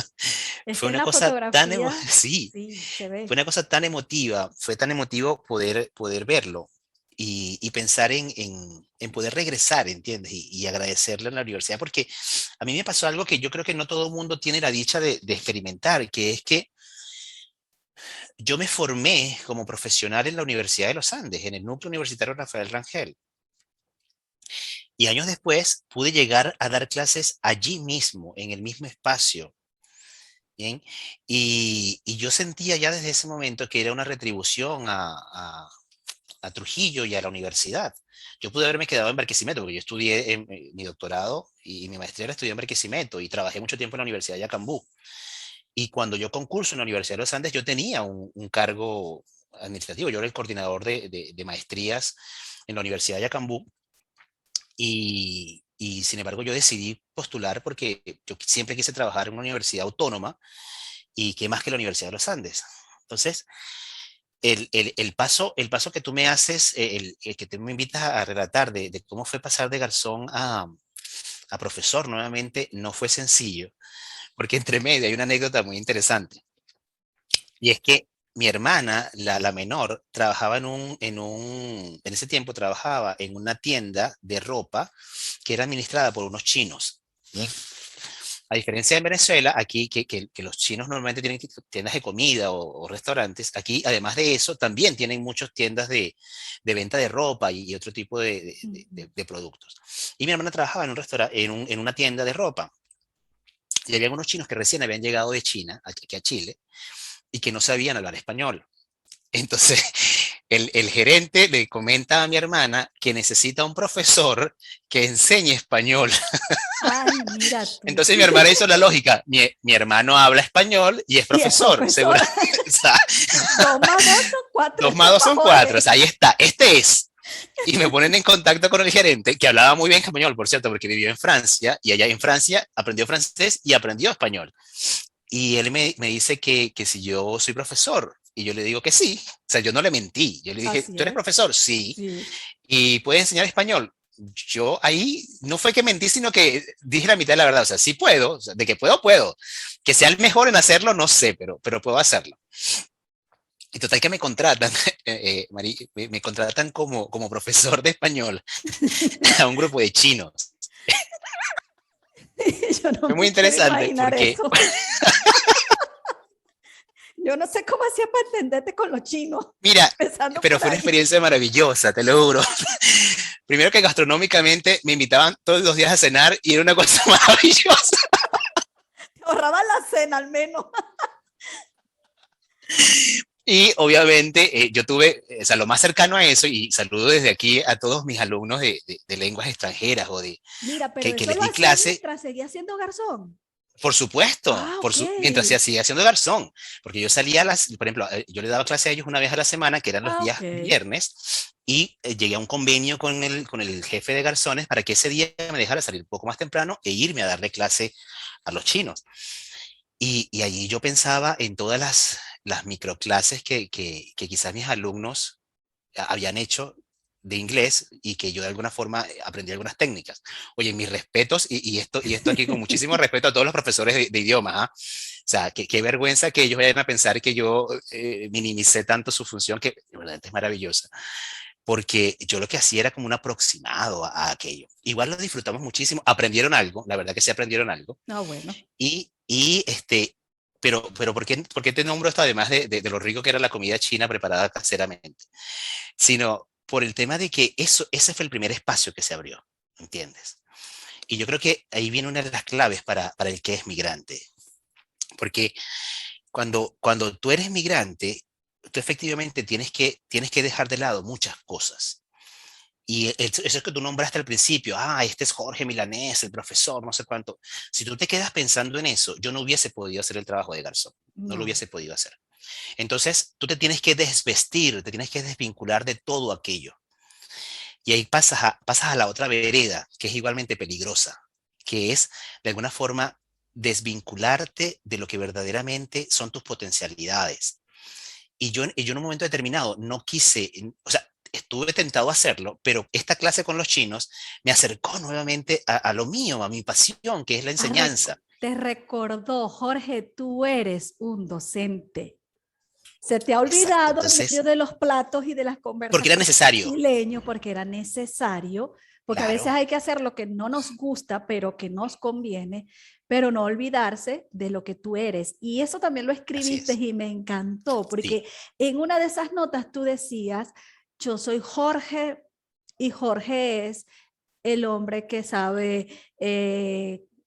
[SPEAKER 1] es
[SPEAKER 2] fue
[SPEAKER 1] que en
[SPEAKER 2] una
[SPEAKER 1] la
[SPEAKER 2] cosa
[SPEAKER 1] fotografía,
[SPEAKER 2] sí,
[SPEAKER 1] sí, se
[SPEAKER 2] fue
[SPEAKER 1] ve.
[SPEAKER 2] una cosa tan emotiva, fue tan emotivo poder verlo y pensar en poder regresar, ¿entiendes? Y agradecerle a la universidad, porque a mí me pasó algo que yo creo que no todo el mundo tiene la dicha de experimentar, que es que yo me formé como profesional en la Universidad de los Andes, en el núcleo universitario Rafael Rangel. Y años después pude llegar a dar clases allí mismo, en el mismo espacio. Bien, y yo sentía ya desde ese momento que era una retribución a Trujillo y a la universidad. Yo pude haberme quedado en Barquisimeto, porque yo estudié mi doctorado y mi maestría la estudié en Barquisimeto y trabajé mucho tiempo en la Universidad de Yacambú. Y cuando yo concurso en la Universidad de los Andes, yo tenía un cargo administrativo. Yo era el coordinador de maestrías en la Universidad de Yacambú y sin embargo yo decidí postular porque yo siempre quise trabajar en una universidad autónoma y qué más que la Universidad de los Andes. Entonces, el paso que tú me haces, el que tú me invitas a relatar de cómo fue pasar de garzón a profesor nuevamente, no fue sencillo, porque entre medio hay una anécdota muy interesante. Y es que mi hermana, la menor, trabajaba en ese tiempo trabajaba en una tienda de ropa que era administrada por unos chinos. Bien. A diferencia de Venezuela, aquí que los chinos normalmente tienen tiendas de comida o restaurantes, aquí además de eso también tienen muchas tiendas de venta de ropa y otro tipo
[SPEAKER 1] Ujú.
[SPEAKER 2] de productos. Y mi hermana trabajaba en un restaurante, en una tienda de ropa. Y había unos chinos que recién habían llegado de China, aquí a Chile, y que no sabían hablar español. Entonces, el gerente le comenta a mi hermana que necesita un profesor que enseñe español.
[SPEAKER 1] Ay, mira tú.
[SPEAKER 2] Entonces mi hermana hizo la lógica, mi hermano habla español y es
[SPEAKER 1] Y es
[SPEAKER 2] profesor,
[SPEAKER 1] profesor.
[SPEAKER 2] seguro. O sea,
[SPEAKER 1] 2 más 2 son 4,
[SPEAKER 2] 2 más
[SPEAKER 1] eso
[SPEAKER 2] 2
[SPEAKER 1] para
[SPEAKER 2] son 4, o
[SPEAKER 1] Jorge.
[SPEAKER 2] sea, ahí está, este es. Y me ponen en contacto con el gerente, que hablaba muy bien español, por cierto, porque vivió en Francia, y allá en Francia aprendió francés y aprendió español. Y él me dice que si yo soy profesor, y yo le digo que sí, o sea, yo no le mentí, yo le dije,
[SPEAKER 1] Así
[SPEAKER 2] ¿tú eres
[SPEAKER 1] es.
[SPEAKER 2] profesor? Sí.
[SPEAKER 1] Sí,
[SPEAKER 2] ¿Y puedes enseñar español? Yo ahí no fue que mentí, sino que dije la mitad de la verdad. O sea, sí puedo, o sea, de que puedo, puedo. Que sea el mejor en hacerlo, no sé, pero puedo hacerlo. Y total que me contratan, me contratan como profesor de español a un grupo de chinos.
[SPEAKER 1] yo no
[SPEAKER 2] Fue muy
[SPEAKER 1] me quiero
[SPEAKER 2] interesante
[SPEAKER 1] imaginar
[SPEAKER 2] porque,
[SPEAKER 1] eso. Yo no sé cómo hacía para entenderte con los chinos,
[SPEAKER 2] mira,
[SPEAKER 1] empezando
[SPEAKER 2] pero
[SPEAKER 1] por
[SPEAKER 2] fue una
[SPEAKER 1] ahí.
[SPEAKER 2] experiencia maravillosa, te lo juro. Primero que gastronómicamente me invitaban todos los días a cenar y era una cosa maravillosa.
[SPEAKER 1] Te ahorraba la cena al menos.
[SPEAKER 2] Y obviamente yo tuve, o sea, lo más cercano a eso, y saludo desde aquí a todos mis alumnos de lenguas extranjeras o
[SPEAKER 1] Mira, pero
[SPEAKER 2] que
[SPEAKER 1] eso
[SPEAKER 2] les
[SPEAKER 1] lo
[SPEAKER 2] di
[SPEAKER 1] hacía
[SPEAKER 2] clase,
[SPEAKER 1] mientras seguía siendo garzón.
[SPEAKER 2] por supuesto,
[SPEAKER 1] Ah, ok.
[SPEAKER 2] mientras se hacía haciendo garzón, porque yo salía por ejemplo, yo le daba clase a ellos una vez a la semana, que eran los
[SPEAKER 1] Ah, ok.
[SPEAKER 2] días viernes, y llegué a un convenio con el jefe de garzones para que ese día me dejara salir un poco más temprano e irme a darle clase a los chinos. Y allí yo pensaba en todas las microclases que quizás mis alumnos habían hecho de inglés y que yo de alguna forma aprendí algunas técnicas. Oye, mis respetos y esto aquí con muchísimo respeto a todos los profesores de idiomas. ¿Ah? O sea, qué vergüenza que ellos vayan a pensar que yo minimicé tanto su función, que de verdad es maravillosa, porque yo lo que hacía era como un aproximado a aquello. Igual lo disfrutamos muchísimo, aprendieron algo, la verdad que sí aprendieron algo,
[SPEAKER 1] Ah, bueno.
[SPEAKER 2] y pero por qué te nombro esto además de lo rico que era la comida china preparada caseramente? Sino por el tema de que ese fue el primer espacio que se abrió, ¿entiendes? Y yo creo que ahí viene una de las claves para el que es migrante, porque cuando tú eres migrante, tú efectivamente tienes que dejar de lado muchas cosas. Y eso es que tú nombraste al principio, este es Jorge Milanés, el profesor, no sé cuánto. Si tú te quedas pensando en eso, yo no hubiese podido hacer el trabajo de garzón, no lo
[SPEAKER 1] No.
[SPEAKER 2] hubiese podido hacer. Entonces, tú te tienes que desvestir, te tienes que desvincular de todo aquello. Y ahí pasas a la otra vereda, que es igualmente peligrosa, que es, de alguna forma, desvincularte de lo que verdaderamente son tus potencialidades. Y yo en un momento determinado no quise, o sea, estuve tentado a hacerlo, pero esta clase con los chinos me acercó nuevamente a lo mío, a mi pasión, que es la enseñanza.
[SPEAKER 1] Te recordó, Jorge, tú eres un docente. Se te ha
[SPEAKER 2] Exacto.
[SPEAKER 1] olvidado en medio
[SPEAKER 2] Entonces,
[SPEAKER 1] de los platos y de las
[SPEAKER 2] porque era
[SPEAKER 1] conversaciones
[SPEAKER 2] necesario,
[SPEAKER 1] brasileños porque era necesario, porque a veces
[SPEAKER 2] claro,
[SPEAKER 1] hay que hacer lo que no nos gusta, pero que nos conviene, pero no olvidarse de lo que tú eres. Y eso también lo
[SPEAKER 2] así
[SPEAKER 1] escribiste
[SPEAKER 2] es.
[SPEAKER 1] y me encantó,
[SPEAKER 2] Sí,
[SPEAKER 1] porque en una de esas notas tú decías, yo soy Jorge y Jorge es el hombre que sabe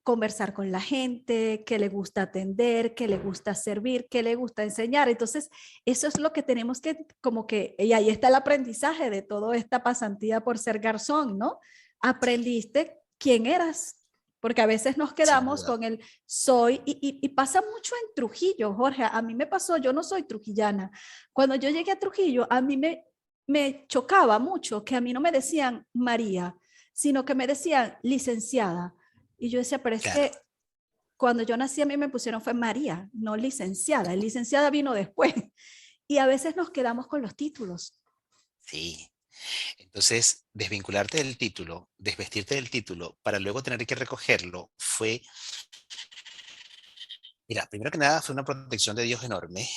[SPEAKER 1] conversar con la gente, que le gusta atender, que le gusta servir, que le gusta enseñar. Entonces, eso es lo que tenemos que, como que, y ahí está el aprendizaje de toda esta pasantía por ser garzón, ¿no?
[SPEAKER 2] sí,
[SPEAKER 1] Aprendiste quién eras, porque a veces nos
[SPEAKER 2] sin
[SPEAKER 1] quedamos
[SPEAKER 2] duda.
[SPEAKER 1] con el soy, y pasa mucho en Trujillo, Jorge, a mí me pasó, yo no soy trujillana. Cuando yo llegué a Trujillo, a mí me chocaba mucho que a mí no me decían María, sino que me decían licenciada. Y yo decía, pero es
[SPEAKER 2] Claro,
[SPEAKER 1] que cuando yo nací a mí me pusieron fue María, no licenciada. El licenciada vino después. Y a veces nos quedamos con los títulos.
[SPEAKER 2] sí. Entonces, desvincularte del título, desvestirte del título para luego tener que recogerlo fue, mira, primero que nada fue una protección de Dios enorme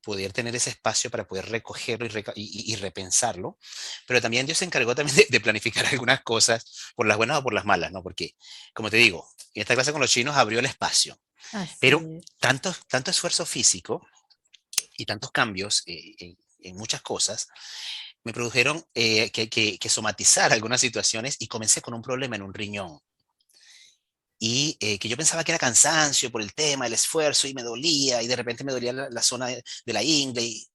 [SPEAKER 2] poder tener ese espacio para poder recogerlo y repensarlo, pero también Dios se encargó también de planificar algunas cosas, por las buenas o por las malas, ¿no? Porque, como te digo, en esta clase con los chinos abrió el espacio,
[SPEAKER 1] Así
[SPEAKER 2] pero
[SPEAKER 1] es.
[SPEAKER 2] tanto esfuerzo físico y tantos cambios en muchas cosas me produjeron que somatizar algunas situaciones y comencé con un problema en un riñón. Y que yo pensaba que era cansancio por el tema, el esfuerzo, y me dolía, y de repente me dolía la zona de la ingle, y,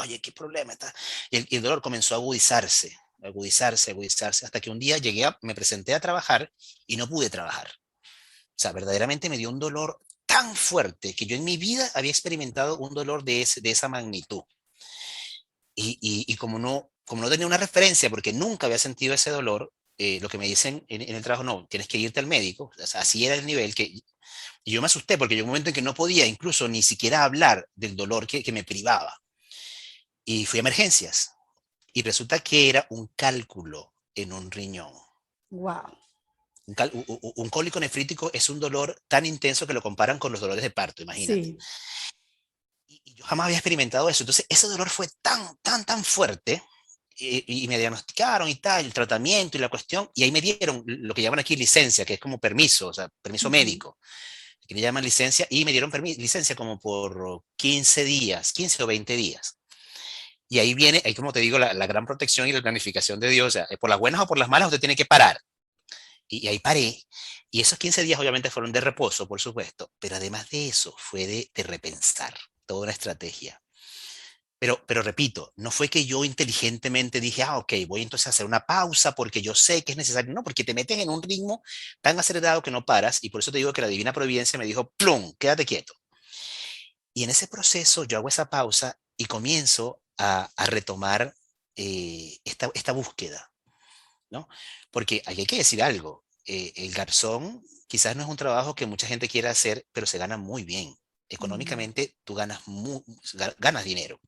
[SPEAKER 2] oye, qué problema está. Y el dolor comenzó a agudizarse, agudizarse, agudizarse, hasta que un día me presenté a trabajar y no pude trabajar. O sea, verdaderamente me dio un dolor tan fuerte que yo en mi vida había experimentado un dolor de esa magnitud. Y como no tenía una referencia, porque nunca había sentido ese dolor, lo que me dicen en el trabajo, no, tienes que irte al médico. O sea, así era el nivel y yo me asusté porque llegó un momento en que no podía incluso ni siquiera hablar del dolor que me privaba. Y fui a emergencias. Y resulta que era un cálculo en un riñón.
[SPEAKER 1] Wow.
[SPEAKER 2] Un cólico nefrítico es un dolor tan intenso que lo comparan con los dolores de parto, imagínate.
[SPEAKER 1] Sí.
[SPEAKER 2] Y yo jamás había experimentado eso. Entonces, ese dolor fue tan fuerte y me diagnosticaron y tal, el tratamiento y la cuestión, y ahí me dieron lo que llaman aquí licencia, que es como permiso, o sea, permiso
[SPEAKER 1] Ujú.
[SPEAKER 2] médico, que le llaman licencia, y me dieron licencia como por 15 días, 15 o 20 días. Y ahí viene, ahí como te digo, la gran protección y la planificación de Dios, o sea, por las buenas o por las malas usted tiene que parar. Y ahí paré, y esos 15 días obviamente fueron de reposo, por supuesto, pero además de eso fue de repensar toda una estrategia. Pero repito, no fue que yo inteligentemente dije, ok, voy entonces a hacer una pausa porque yo sé que es necesario. No, porque te metes en un ritmo tan acelerado que no paras y por eso te digo que la divina providencia me dijo, plum, quédate quieto. Y en ese proceso yo hago esa pausa y comienzo a retomar esta búsqueda, ¿no? Porque hay que decir algo, el garzón quizás no es un trabajo que mucha gente quiera hacer, pero se gana muy bien.
[SPEAKER 1] Mm.
[SPEAKER 2] Económicamente tú ganas dinero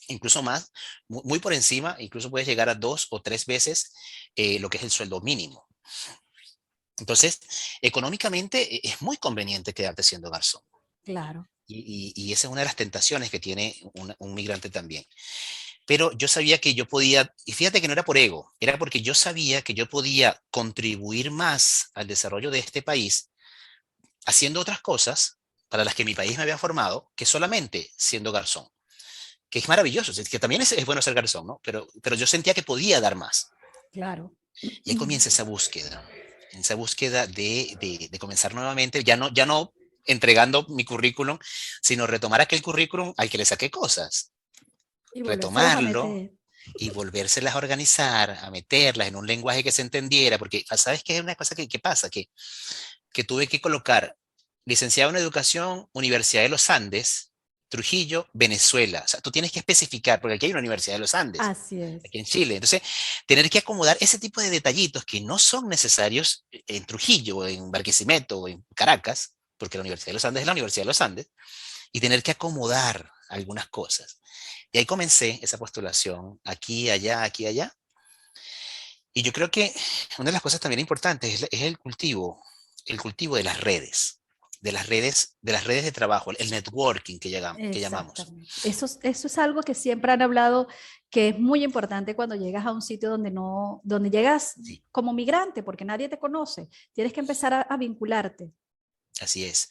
[SPEAKER 2] incluso más, muy por encima, incluso puedes llegar a 2 o 3 veces lo que es el sueldo mínimo. Entonces, económicamente es muy conveniente quedarte siendo garzón.
[SPEAKER 1] Claro.
[SPEAKER 2] Y esa es una de las tentaciones que tiene un migrante también. Pero yo sabía que yo podía, y fíjate que no era por ego, era porque yo sabía que yo podía contribuir más al desarrollo de este país haciendo otras cosas para las que mi país me había formado que solamente siendo garzón. Que es maravilloso, es que también es bueno ser garzón, ¿no? Pero yo sentía que podía dar más.
[SPEAKER 1] Claro.
[SPEAKER 2] Y ahí comienza esa búsqueda de comenzar nuevamente, ya no entregando mi currículum, sino retomar aquel currículum al que le saqué cosas,
[SPEAKER 1] Y volvérselos a
[SPEAKER 2] retomarlo
[SPEAKER 1] meter.
[SPEAKER 2] y volvérselas a organizar, a meterlas en un lenguaje que se entendiera, porque ¿sabes qué es una cosa que pasa? Que tuve que colocar licenciado en educación, Universidad de los Andes, Trujillo, Venezuela. O sea, tú tienes que especificar, porque aquí hay una Universidad de los Andes,
[SPEAKER 1] Así es.
[SPEAKER 2] aquí en Chile. Entonces, tener que acomodar ese tipo de detallitos que no son necesarios en Trujillo, o en Barquisimeto, o en Caracas, porque la Universidad de los Andes es la Universidad de los Andes, y tener que acomodar algunas cosas. Y ahí comencé esa postulación, aquí, allá. Y yo creo que una de las cosas también importantes es el cultivo de las redes, de las redes de trabajo, el networking que llamamos.
[SPEAKER 1] Exactamente. Eso es algo que siempre han hablado, que es muy importante cuando llegas a un sitio donde no, donde llegas
[SPEAKER 2] Sí,
[SPEAKER 1] como migrante, porque nadie te conoce. Tienes que empezar a vincularte.
[SPEAKER 2] así es.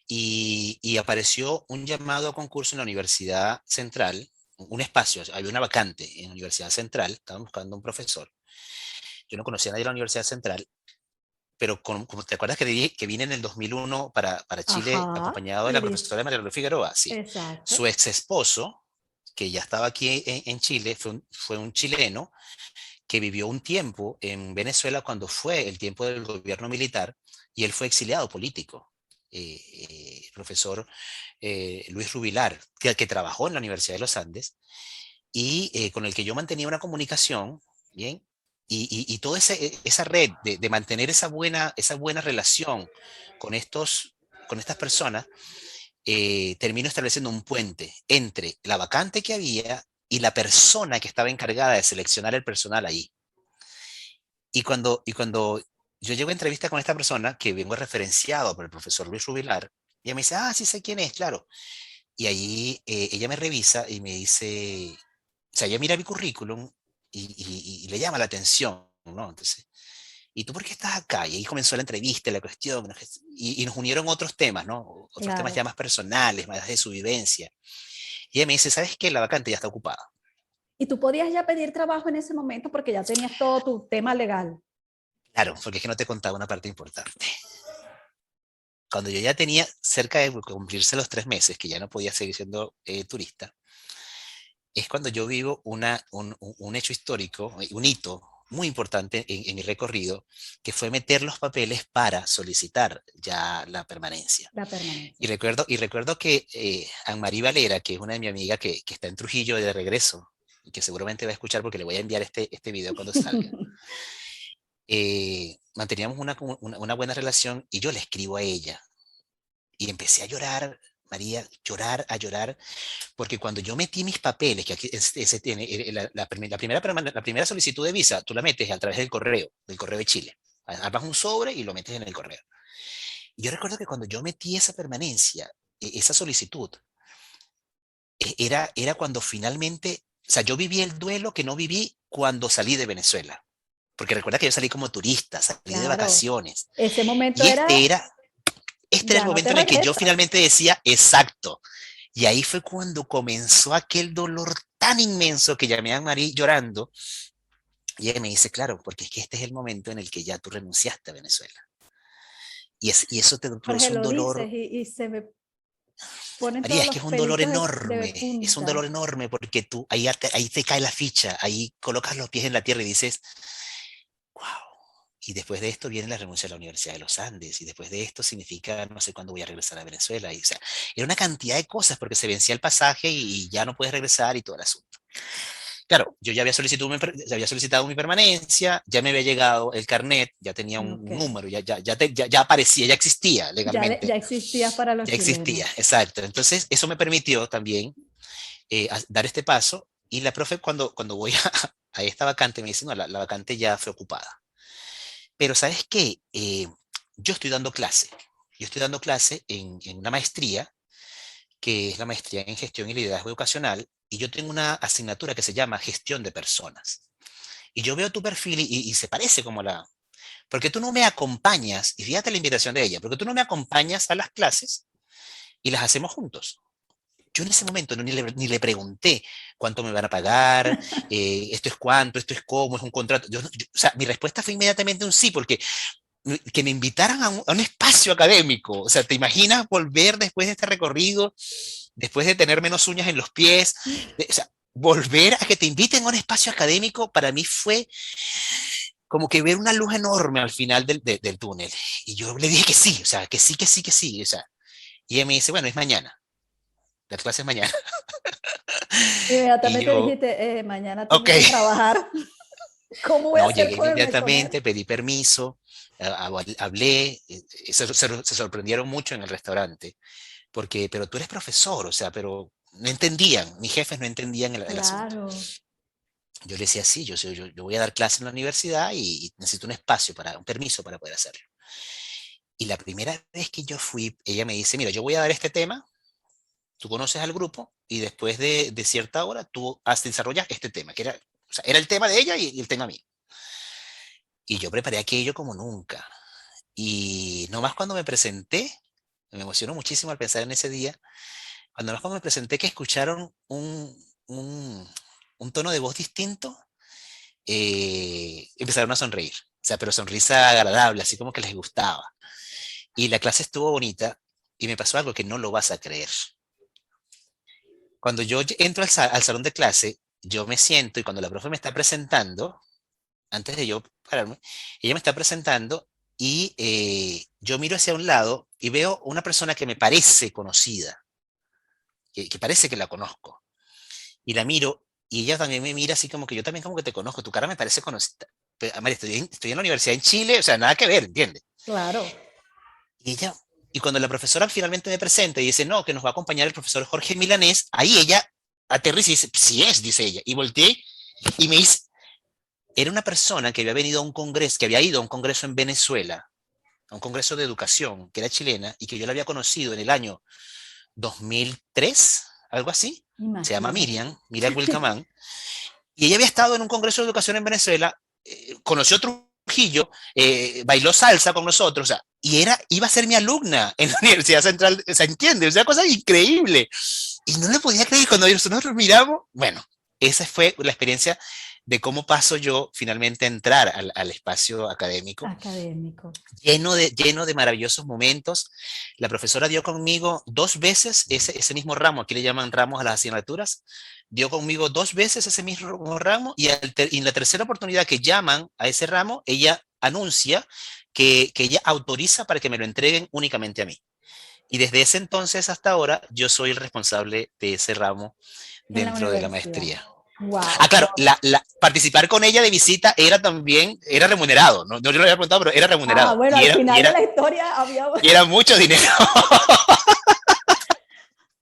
[SPEAKER 2] Y apareció un llamado a concurso en la Universidad Central, un espacio, había una vacante en la Universidad Central, estaban buscando un profesor. Yo no conocía a nadie de la Universidad Central, pero como te acuerdas que que vine en el 2001 para Chile
[SPEAKER 1] Ajá.
[SPEAKER 2] acompañado de
[SPEAKER 1] Y
[SPEAKER 2] la profesora María Luisa Figueroa, sí.
[SPEAKER 1] exacto.
[SPEAKER 2] Su ex esposo, que ya estaba aquí en Chile, fue un chileno que vivió un tiempo en Venezuela cuando fue el tiempo del gobierno militar y él fue exiliado político. Profesor Luis Rubilar, que trabajó en la Universidad de los Andes y con el que yo mantenía una comunicación, ¿bien? Y toda esa red de mantener esa buena relación con, con estas personas, termino estableciendo un puente entre la vacante que había y la persona que estaba encargada de seleccionar el personal ahí. Y cuando yo llego a entrevista con esta persona, que vengo referenciado por el profesor Luis Rubilar, ella me dice, sí sé quién es, claro. Y ahí ella me revisa y me dice, o sea, ella mira mi currículum y le llama la atención, ¿no? Entonces, ¿y tú por qué estás acá? Y ahí comenzó la entrevista, la cuestión, ¿no? Y nos unieron otros temas, ¿no? Otros temas
[SPEAKER 1] claro.
[SPEAKER 2] ya más personales, más de su vivencia. Y ella me dice, ¿sabes qué? La vacante ya está ocupada.
[SPEAKER 1] Y tú podías ya pedir trabajo en ese momento porque ya tenías todo tu tema legal.
[SPEAKER 2] Claro, porque es que no te contaba una parte importante. Cuando yo ya tenía cerca de cumplirse los 3 meses, que ya no podía seguir siendo turista, es cuando yo vivo un hecho histórico, un hito muy importante en mi recorrido, que fue meter los papeles para solicitar ya la permanencia.
[SPEAKER 1] La permanencia.
[SPEAKER 2] Y recuerdo que Anne-Marie Valera, que es una de mis amigas que está en Trujillo de regreso, y que seguramente va a escuchar porque le voy a enviar este video cuando salga, manteníamos una buena relación y yo le escribo a ella y empecé a llorar, María, llorar, a llorar, porque cuando yo metí mis papeles, que aquí se tiene, la primera solicitud de visa, tú la metes a través del correo de Chile. Armas un sobre y lo metes en el correo. Y yo recuerdo que cuando yo metí esa permanencia, esa solicitud, era cuando finalmente, o sea, yo viví el duelo que no viví cuando salí de Venezuela. Porque recuerda que yo salí como turista, salí de
[SPEAKER 1] Claro.
[SPEAKER 2] vacaciones.
[SPEAKER 1] Ese momento
[SPEAKER 2] Y
[SPEAKER 1] era,
[SPEAKER 2] este era
[SPEAKER 1] ya
[SPEAKER 2] el
[SPEAKER 1] no te
[SPEAKER 2] momento en el que yo
[SPEAKER 1] regresas.
[SPEAKER 2] finalmente decía, exacto. Y ahí fue cuando comenzó aquel dolor tan inmenso que llamé a Marí llorando. Y ella me dice, claro, porque es que este es el momento en el que ya tú renunciaste a Venezuela. Y eso te
[SPEAKER 1] Jorge,
[SPEAKER 2] produce un
[SPEAKER 1] lo dices
[SPEAKER 2] dolor.
[SPEAKER 1] y se me ponen
[SPEAKER 2] María,
[SPEAKER 1] todos
[SPEAKER 2] es
[SPEAKER 1] los
[SPEAKER 2] que
[SPEAKER 1] pelitos de
[SPEAKER 2] es un dolor
[SPEAKER 1] punta.
[SPEAKER 2] enorme porque tú ahí te cae la ficha, ahí colocas los pies en la tierra y dices, wow. Y después de esto viene la renuncia a la Universidad de los Andes, y después de esto significa no sé cuándo voy a regresar a Venezuela. Y, o sea, era una cantidad de cosas porque se vencía el pasaje y ya no puedes regresar y todo el asunto. Claro, yo ya había solicitado mi permanencia, ya me había llegado el carnet, ya tenía
[SPEAKER 1] Ok.
[SPEAKER 2] un número, ya aparecía, ya existía
[SPEAKER 1] Ya
[SPEAKER 2] legalmente,
[SPEAKER 1] existías para los
[SPEAKER 2] ya existía,
[SPEAKER 1] chilenos.
[SPEAKER 2] exacto. Entonces, eso me permitió también dar este paso. Y la profe, cuando voy a esta vacante, me dice, no, la vacante ya fue ocupada. Pero ¿sabes qué? Yo estoy dando clase. Yo estoy dando clase en una maestría, que es la maestría en gestión y liderazgo educacional, y yo tengo una asignatura que se llama gestión de personas. Y yo veo tu perfil y se parece como la... Porque tú no me acompañas, y fíjate la invitación de ella, porque tú no me acompañas a las clases y las hacemos juntos. Yo en ese momento ni le pregunté cuánto me van a pagar, esto es cuánto, esto es cómo, es un contrato. O sea, mi respuesta fue inmediatamente un sí, porque que me invitaran a un espacio académico. O sea, ¿te imaginas volver después de este recorrido, después de tener menos uñas en los pies? O sea, volver a que te inviten a un espacio académico para mí fue como que ver una luz enorme al final del túnel. Y yo le dije que sí, o sea, que sí, que sí, que sí. O sea, y ella me dice, bueno, es mañana, la clase es mañana. Y
[SPEAKER 1] Inmediatamente
[SPEAKER 2] yo,
[SPEAKER 1] dijiste, mañana
[SPEAKER 2] ok.
[SPEAKER 1] tengo que trabajar. ¿Cómo voy a
[SPEAKER 2] No,
[SPEAKER 1] hacer
[SPEAKER 2] llegué
[SPEAKER 1] para irme con él?
[SPEAKER 2] inmediatamente, pedí permiso, hablé, se sorprendieron mucho en el restaurante, porque, pero tú eres profesor, o sea, pero no entendían, mis jefes no entendían el asunto.
[SPEAKER 1] Claro.
[SPEAKER 2] Yo le decía, sí, yo voy a dar clase en la universidad y necesito un espacio, un permiso para poder hacerlo. Y la primera vez que yo fui, ella me dice, mira, yo voy a dar este tema, tú conoces al grupo y después de cierta hora tú desarrollas este tema, que era, o sea, era el tema de ella y el tema mío. Y yo preparé aquello como nunca. Y nomás cuando me presenté, me emocionó muchísimo al pensar en ese día, cuando me presenté que escucharon un tono de voz distinto, empezaron a sonreír. O sea, pero sonrisa agradable, así como que les gustaba. Y la clase estuvo bonita y me pasó algo que no lo vas a creer. Cuando yo entro al salón de clase, yo me siento y cuando la profe me está presentando, antes de yo pararme, ella me está presentando y yo miro hacia un lado y veo una persona que me parece conocida, que parece que la conozco. Y la miro y ella también me mira así como que yo también como que te conozco, tu cara me parece conocida. Pero, María, estoy en la universidad en Chile, o sea, nada que ver, ¿entiendes?
[SPEAKER 1] Claro.
[SPEAKER 2] Y ella, y cuando la profesora finalmente me presenta y dice, no, que nos va a acompañar el profesor Jorge Milanés, ahí ella aterriza y dice, sí es, dice ella. Y volteé y me dice, era una persona que había venido a un congreso, que había ido a un congreso en Venezuela, a un congreso de educación, que era chilena, y que yo la había conocido en el año 2003, algo así. Se llama
[SPEAKER 1] Imagínate.
[SPEAKER 2] Miriam, Miriam Wilcamán. Y ella había estado en un congreso de educación en Venezuela, conoció a Trujillo, bailó salsa con nosotros, o sea, y iba a ser mi alumna en la Universidad Central, ¿se entiende? O sea, cosa increíble. Y no le podía creer cuando nosotros miramos, bueno, esa fue la experiencia de cómo paso yo finalmente a entrar al espacio académico,
[SPEAKER 1] Académico.
[SPEAKER 2] lleno de maravillosos momentos. La profesora dio conmigo 2 veces ese mismo ramo, aquí le llaman ramos a las asignaturas, dio conmigo 2 veces ese mismo ramo y en la tercera oportunidad que llaman a ese ramo, ella anuncia que ella autoriza para que me lo entreguen únicamente a mí. Y desde ese entonces hasta ahora, yo soy el responsable de ese ramo
[SPEAKER 1] En la
[SPEAKER 2] dentro de la
[SPEAKER 1] universidad.
[SPEAKER 2] maestría. Ah,
[SPEAKER 1] Wow.
[SPEAKER 2] claro, participar con ella de visita era remunerado, no, no yo lo había preguntado, pero era
[SPEAKER 1] Ah,
[SPEAKER 2] remunerado
[SPEAKER 1] bueno,
[SPEAKER 2] y
[SPEAKER 1] al
[SPEAKER 2] era, y
[SPEAKER 1] final de
[SPEAKER 2] era,
[SPEAKER 1] la historia había.
[SPEAKER 2] y era mucho dinero.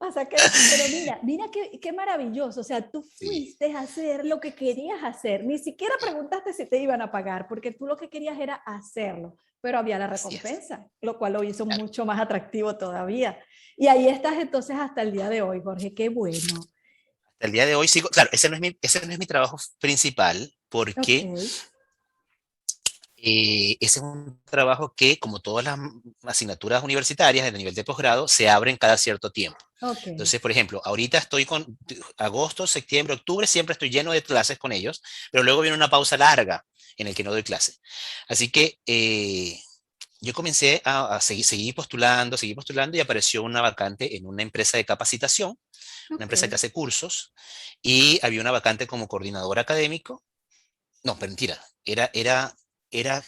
[SPEAKER 1] O sea que, pero mira qué maravilloso. O sea, tú
[SPEAKER 2] Sí,
[SPEAKER 1] fuiste a hacer lo que querías hacer. Ni siquiera preguntaste si te iban a pagar, porque tú lo que querías era hacerlo, pero había la
[SPEAKER 2] así es.
[SPEAKER 1] recompensa, lo cual lo hizo
[SPEAKER 2] Claro.
[SPEAKER 1] mucho más atractivo todavía. Y ahí estás entonces hasta el día de hoy, Jorge. Qué bueno.
[SPEAKER 2] Hasta el día de hoy sigo, claro, ese no es mi trabajo principal,
[SPEAKER 1] Ok,
[SPEAKER 2] porque ese es un trabajo que, como todas las asignaturas universitarias en el nivel de posgrado, se abren cada cierto tiempo.
[SPEAKER 1] ok.
[SPEAKER 2] Entonces, por ejemplo, ahorita estoy con agosto, septiembre, octubre, siempre estoy lleno de clases con ellos, pero luego viene una pausa larga en el que no doy clase. Así que yo comencé a seguir postulando y apareció una vacante en una empresa de capacitación, una
[SPEAKER 1] Ok.
[SPEAKER 2] empresa que hace cursos, y había una vacante como coordinador académico. No, mentira, era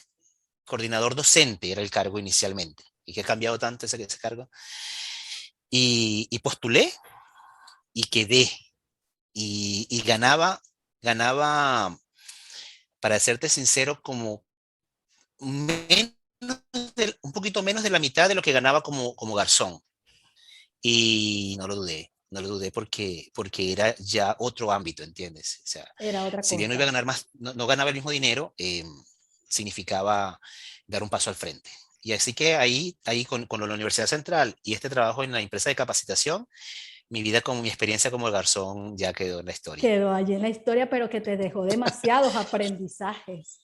[SPEAKER 2] coordinador docente, era el cargo inicialmente, y que ha cambiado tanto ese cargo. Y postulé y quedé, y ganaba, para serte sincero, como menos un poquito menos de la mitad de lo que ganaba como garzón. Y no lo dudé porque era ya otro ámbito, ¿entiendes? O sea,
[SPEAKER 1] Era otra
[SPEAKER 2] si bien no iba a
[SPEAKER 1] cosa.
[SPEAKER 2] ganar más, no ganaba el mismo dinero, significaba dar un paso al frente. Y así que ahí con la Universidad Central y este trabajo en la empresa de capacitación, mi experiencia como garzón ya quedó en la historia.
[SPEAKER 1] Quedó allí en la historia, pero que te dejó demasiados aprendizajes.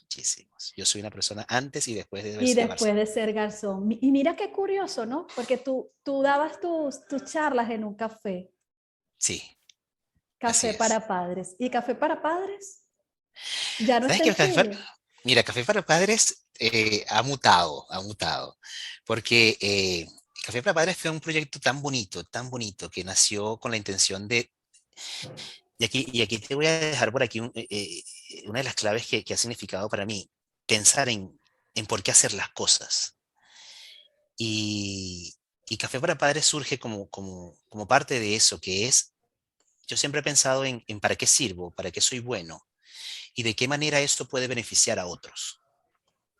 [SPEAKER 2] Muchísimos. Yo soy una persona antes y después de haber
[SPEAKER 1] Y
[SPEAKER 2] sido
[SPEAKER 1] después
[SPEAKER 2] garzón.
[SPEAKER 1] de ser garzón. Y mira qué curioso, ¿no? Porque tú dabas tus charlas en un café,
[SPEAKER 2] Sí, así
[SPEAKER 1] café
[SPEAKER 2] es.
[SPEAKER 1] para padres. ¿Y café para padres? Ya no
[SPEAKER 2] ¿Sabes
[SPEAKER 1] está
[SPEAKER 2] qué?
[SPEAKER 1] en Chile.
[SPEAKER 2] Mira, Café para Padres ha mutado, porque Café para Padres fue un proyecto tan bonito, que nació con la intención de, y aquí te voy a dejar por aquí una de las claves que ha significado para mí, pensar en por qué hacer las cosas. Y, y Café para Padres surge como parte de eso, que es, yo siempre he pensado en para qué sirvo, para qué soy bueno, y de qué manera esto puede beneficiar a otros.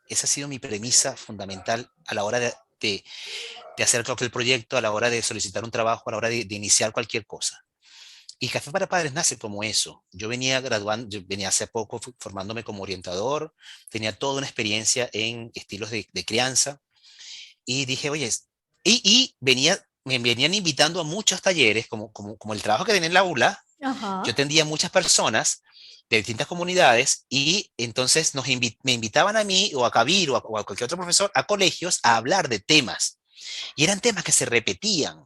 [SPEAKER 2] Esa ha sido mi premisa fundamental a la hora de hacer cualquier proyecto, a la hora de solicitar un trabajo, a la hora de iniciar cualquier cosa. Y Café para Padres nace como eso. Yo venía hace poco formándome como orientador, tenía toda una experiencia en estilos de crianza y dije, oye, me venían invitando a muchos talleres, como el trabajo que tenía en la ULA. Yo
[SPEAKER 1] Ajá.
[SPEAKER 2] atendía a muchas personas de distintas comunidades y entonces me invitaban a mí o a Kabir o a cualquier otro profesor a colegios a hablar de temas. Y eran temas que se repetían.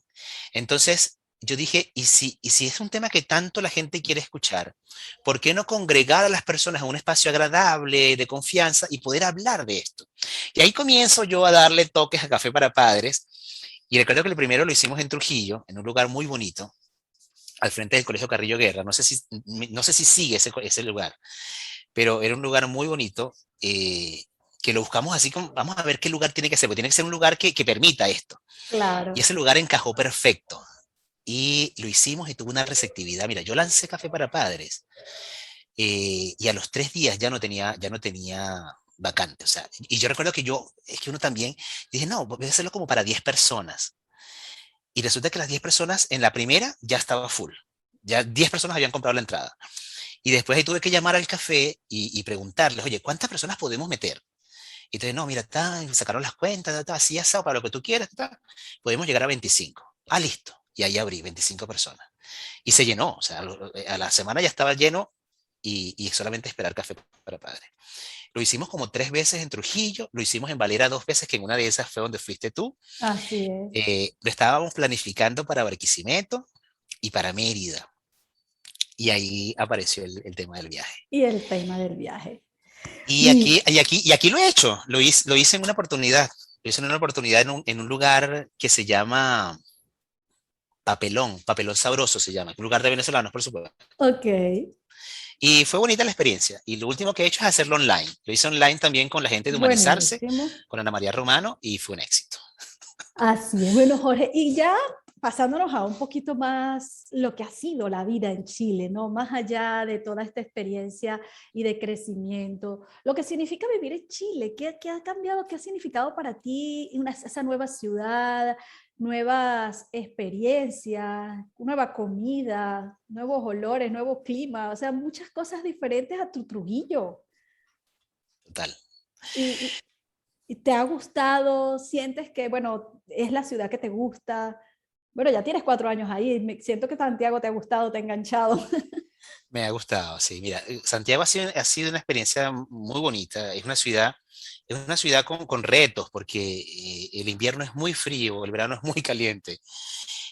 [SPEAKER 2] Entonces yo dije, ¿y si es un tema que tanto la gente quiere escuchar, ¿por qué no congregar a las personas a un espacio agradable, de confianza y poder hablar de esto? Y ahí comienzo yo a darle toques a Café para Padres. Y recuerdo que el primero lo hicimos en Trujillo, en un lugar muy bonito, al frente del Colegio Carrillo Guerra. No sé si sigue ese lugar, pero era un lugar muy bonito, que lo buscamos así como, vamos a ver qué lugar tiene que ser, porque tiene que ser un lugar que permita esto. Y
[SPEAKER 1] Claro.
[SPEAKER 2] ese lugar encajó perfecto. Y lo hicimos y tuvo una receptividad. Mira, yo lancé Café para Padres, y a los 3 días ya no tenía vacante. O sea, y yo recuerdo es que uno también, dije, no, voy a hacerlo como para 10 personas. Y resulta que las 10 personas en la primera ya estaba full. Ya 10 personas habían comprado la entrada. Y después ahí tuve que llamar al café y preguntarles, oye, ¿cuántas personas podemos meter? Y entonces, no, mira, sacaron las cuentas, así asado, para lo que tú quieras, podemos llegar a 25. Ah, listo. Y ahí abrí 25 personas. Y se llenó, o sea, a la semana ya estaba lleno y solamente esperar café para padres. Lo hicimos como 3 veces en Trujillo, lo hicimos en Valera 2 veces, que en una de esas fue donde fuiste tú.
[SPEAKER 1] Así es.
[SPEAKER 2] Lo estábamos planificando para Barquisimeto y para Mérida. Y ahí apareció el tema del viaje.
[SPEAKER 1] Y el tema del viaje.
[SPEAKER 2] Y aquí lo he hecho, lo hice en una oportunidad. Lo hice en una oportunidad en un lugar que se llama Papelón Sabroso se llama, un lugar de venezolanos, por supuesto.
[SPEAKER 1] Ok,
[SPEAKER 2] Y fue bonita la experiencia. Y lo último que he hecho es hacerlo online. Lo hice online también con la gente de Humanizarse,
[SPEAKER 1] buenísimo.
[SPEAKER 2] con Ana María Romano, y fue un éxito.
[SPEAKER 1] Así es. Bueno, Jorge, y ya pasándonos a un poquito más lo que ha sido la vida en Chile, ¿no? Más allá de toda esta experiencia y de crecimiento, lo que significa vivir en Chile, ¿qué ha cambiado, qué ha significado para ti esa nueva ciudad, nuevas experiencias, nueva comida, nuevos olores, nuevo clima, o sea, muchas cosas diferentes a tu Trujillo?
[SPEAKER 2] Total.
[SPEAKER 1] Y, ¿Y te ha gustado? ¿Sientes que, bueno, es la ciudad que te gusta? Bueno, ya tienes 4 años ahí. Siento que Santiago te ha gustado, te ha enganchado.
[SPEAKER 2] Me ha gustado, sí. Mira, Santiago ha sido una experiencia muy bonita. Es una ciudad con retos, porque el invierno es muy frío, el verano es muy caliente.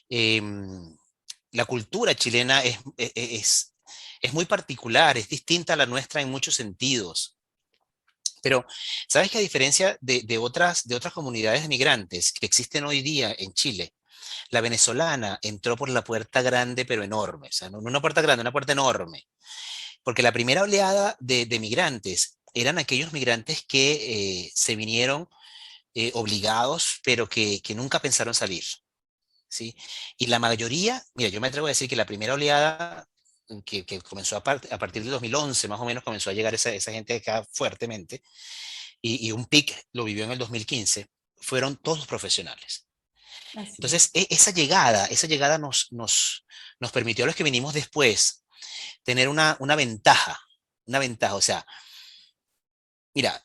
[SPEAKER 2] Em, la cultura chilena es muy particular, es distinta a la nuestra en muchos sentidos. Pero, ¿sabes que a diferencia de otras comunidades de migrantes que existen hoy día en Chile, la venezolana entró por la puerta grande, pero enorme? O sea, no una puerta grande, una puerta enorme. Porque la primera oleada de migrantes eran aquellos migrantes que se vinieron obligados, pero que nunca pensaron salir, ¿sí? Y la mayoría, mira, yo me atrevo a decir que la primera oleada que comenzó a partir de 2011, más o menos, comenzó a llegar esa gente acá fuertemente, y un pic lo vivió en el 2015, fueron todos profesionales.
[SPEAKER 1] Así es.
[SPEAKER 2] Entonces, esa llegada nos permitió a los que vinimos después tener una ventaja. O sea, mira,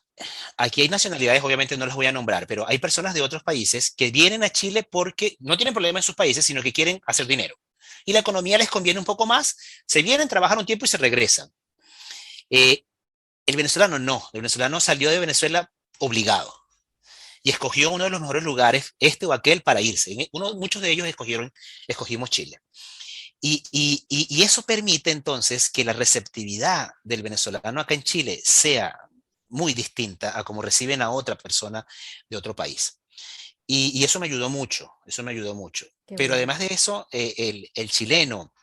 [SPEAKER 2] aquí hay nacionalidades, obviamente no las voy a nombrar, pero hay personas de otros países que vienen a Chile porque no tienen problema en sus países, sino que quieren hacer dinero. Y la economía les conviene un poco más, se vienen, trabajan un tiempo y se regresan. Eh, el venezolano no, el venezolano salió de Venezuela obligado y escogió uno de los mejores lugares, este o aquel, para irse. Muchos de ellos escogimos Chile. Y eso permite entonces que la receptividad del venezolano acá en Chile sea muy distinta a como reciben a otra persona de otro país. Y eso me ayudó mucho, eso me ayudó mucho.
[SPEAKER 1] Qué
[SPEAKER 2] Pero
[SPEAKER 1] bueno.
[SPEAKER 2] además de eso, el chileno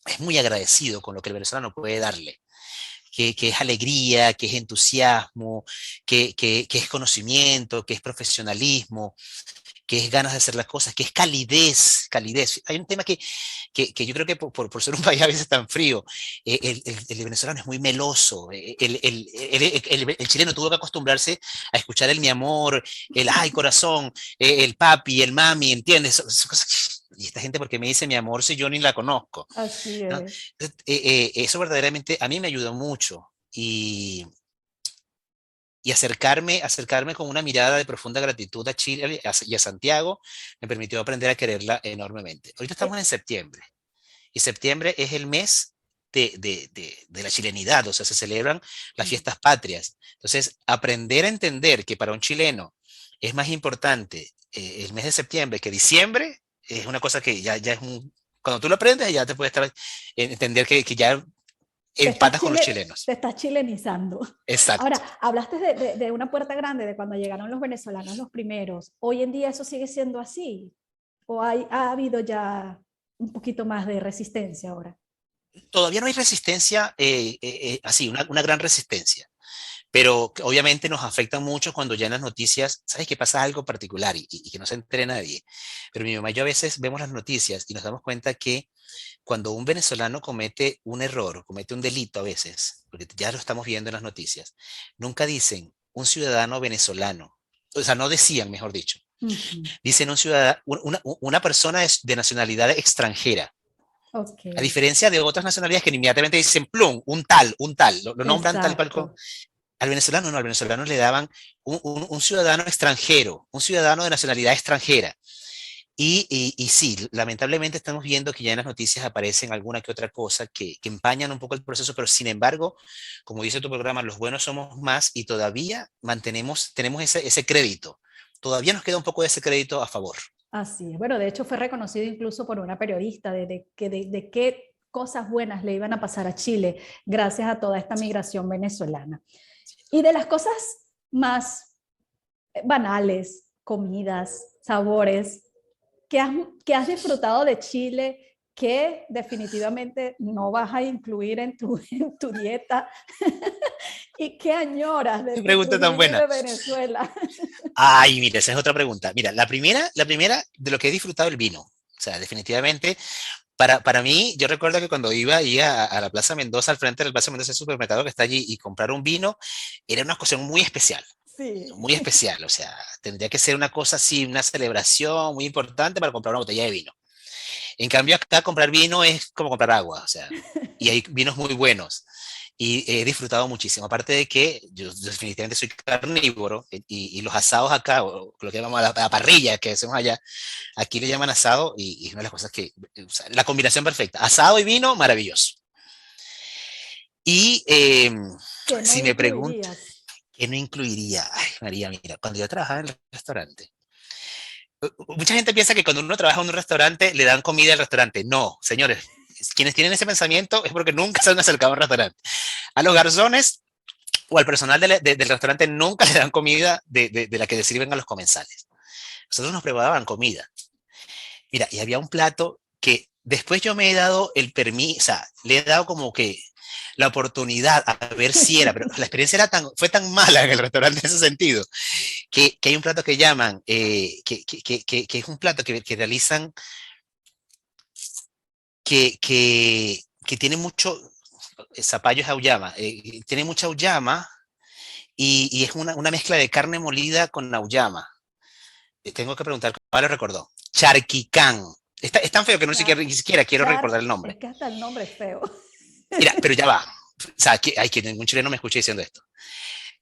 [SPEAKER 2] es muy agradecido con lo que el venezolano puede darle, que es alegría, que es entusiasmo, que es conocimiento, que es profesionalismo, que es ganas de hacer las cosas, que es calidez, calidez. Hay un tema que yo creo que por ser un país a veces tan frío, el venezolano es muy meloso. El chileno tuvo que acostumbrarse a escuchar el mi amor, el ay corazón, el papi, el mami, ¿entiendes? Y esta gente, ¿porque me dice mi amor si yo ni la conozco?
[SPEAKER 1] Así
[SPEAKER 2] ¿No?
[SPEAKER 1] es.
[SPEAKER 2] Eso verdaderamente a mí me ayudó mucho. Y acercarme con una mirada de profunda gratitud a Chile y a Santiago me permitió aprender a quererla enormemente. Ahorita estamos
[SPEAKER 1] Eh,
[SPEAKER 2] en septiembre y septiembre es el mes de la chilenidad, o sea, se celebran las fiestas patrias. Entonces, aprender a entender que para un chileno es más importante el mes de septiembre que diciembre es una cosa que ya es un... Cuando tú lo aprendes, ya te puedes entender que ya
[SPEAKER 1] te estás,
[SPEAKER 2] empatas con los chilenos.
[SPEAKER 1] te estás chilenizando. Ahora,
[SPEAKER 2] Exacto.
[SPEAKER 1] hablaste de una puerta grande, de cuando llegaron los venezolanos los primeros. ¿Hoy en día eso sigue siendo así? ¿O ha habido ya un poquito más de resistencia ahora?
[SPEAKER 2] Todavía no hay resistencia, así, una gran resistencia, pero que obviamente nos afecta mucho cuando ya en las noticias, ¿sabes que pasa algo particular y que no se entere nadie? Pero mi mamá y yo a veces vemos las noticias y nos damos cuenta que cuando un venezolano comete un error, comete un delito a veces, porque ya lo estamos viendo en las noticias, nunca dicen un ciudadano venezolano, o sea, no decían, mejor dicho,
[SPEAKER 1] Uh -huh.
[SPEAKER 2] dicen un ciudadano, una persona de nacionalidad extranjera.
[SPEAKER 1] Ok,
[SPEAKER 2] A diferencia de otras nacionalidades que inmediatamente dicen plum, un tal, lo nombran tal cual.
[SPEAKER 1] exacto.
[SPEAKER 2] Al venezolano no, al venezolano le daban un ciudadano extranjero, un ciudadano de nacionalidad extranjera. Y sí, lamentablemente estamos viendo que ya en las noticias aparecen alguna que otra cosa que empañan un poco el proceso, pero sin embargo, como dice tu programa, los buenos somos más y todavía tenemos ese crédito. Todavía nos queda un poco de ese crédito a favor.
[SPEAKER 1] Así es. Bueno, de hecho fue reconocido incluso por una periodista de qué cosas buenas le iban a pasar a Chile gracias a toda esta migración venezolana. Y de las cosas más banales, comidas, sabores, que has disfrutado de Chile, que definitivamente no vas a incluir en tu dieta y qué añoras de
[SPEAKER 2] Qué
[SPEAKER 1] tu
[SPEAKER 2] pregunta tan
[SPEAKER 1] Trujillo y
[SPEAKER 2] buena.
[SPEAKER 1] de Venezuela.
[SPEAKER 2] Ay, mira, esa es otra pregunta. Mira, la primera de lo que he disfrutado el vino. O sea, definitivamente, para mí, yo recuerdo que cuando iba a la Plaza Mendoza, al frente de la Plaza Mendoza, el supermercado que está allí, y comprar un vino, era una ocasión
[SPEAKER 1] Sí.
[SPEAKER 2] muy especial. O sea, tendría que ser una cosa así, una celebración muy importante para comprar una botella de vino. En cambio, acá comprar vino es como comprar agua, o sea, y hay vinos muy buenos. Y he disfrutado muchísimo. Aparte de que yo definitivamente soy carnívoro y los asados acá, o lo que llamamos la parrilla que hacemos allá, aquí le llaman asado y es una de las cosas que, o sea, la combinación perfecta. Asado y vino, maravilloso. Y
[SPEAKER 1] Que no
[SPEAKER 2] si me pregunto,
[SPEAKER 1] incluirías.
[SPEAKER 2] ¿qué no incluiría? Ay, María, mira, cuando yo trabajaba en el restaurante, mucha gente piensa que cuando uno trabaja en un restaurante le dan comida al restaurante. No, señores, quienes tienen ese pensamiento es porque nunca se han acercado a un restaurante. A los garzones o al personal del restaurante nunca le dan comida de la que le sirven a los comensales. Nosotros nos preparaban comida. Mira, y había un plato que después yo me he dado el permiso, o sea, le he dado como que la oportunidad a ver si era, pero la experiencia fue tan mala en el restaurante en ese sentido, que hay un plato que llaman, que es un plato que realizan que tiene mucho, zapallo es auyama, tiene mucha auyama y es una mezcla de carne molida con auyama. Tengo que preguntar, ¿cuál lo recordó? Charquicán. Es tan feo que ni siquiera quiero recordar el
[SPEAKER 1] Es
[SPEAKER 2] nombre.
[SPEAKER 1] que hasta el nombre es feo.
[SPEAKER 2] Mira, pero ya va. O sea, que ningún chileno me escuche diciendo esto.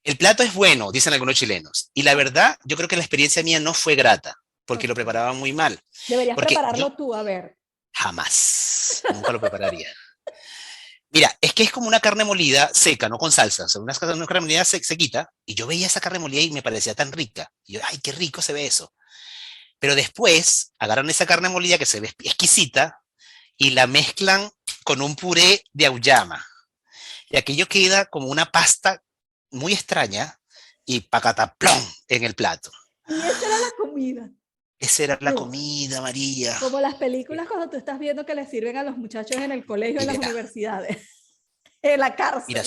[SPEAKER 2] El plato es bueno, dicen algunos chilenos. Y la verdad, yo creo que la experiencia mía no fue grata, porque lo
[SPEAKER 1] Ok.
[SPEAKER 2] preparaban muy mal.
[SPEAKER 1] Deberías
[SPEAKER 2] Porque yo
[SPEAKER 1] prepararlo tú, a ver.
[SPEAKER 2] jamás, nunca lo prepararía. Mira, es que es como una carne molida seca, no con salsa, o sea, una carne molida sequita, y yo veía esa carne molida y me parecía tan rica. Y yo, ay, qué rico se ve eso. Pero después agarran esa carne molida que se ve exquisita y la mezclan con un puré de auyama. Y aquello queda como una pasta muy extraña y pacataplón en el plato.
[SPEAKER 1] Y esa era la comida.
[SPEAKER 2] Esa era la
[SPEAKER 1] No.
[SPEAKER 2] comida, María.
[SPEAKER 1] Como las películas cuando tú estás viendo que les sirven a los muchachos en el colegio, en las
[SPEAKER 2] Mira,
[SPEAKER 1] universidades, en la
[SPEAKER 2] mira,
[SPEAKER 1] cárcel.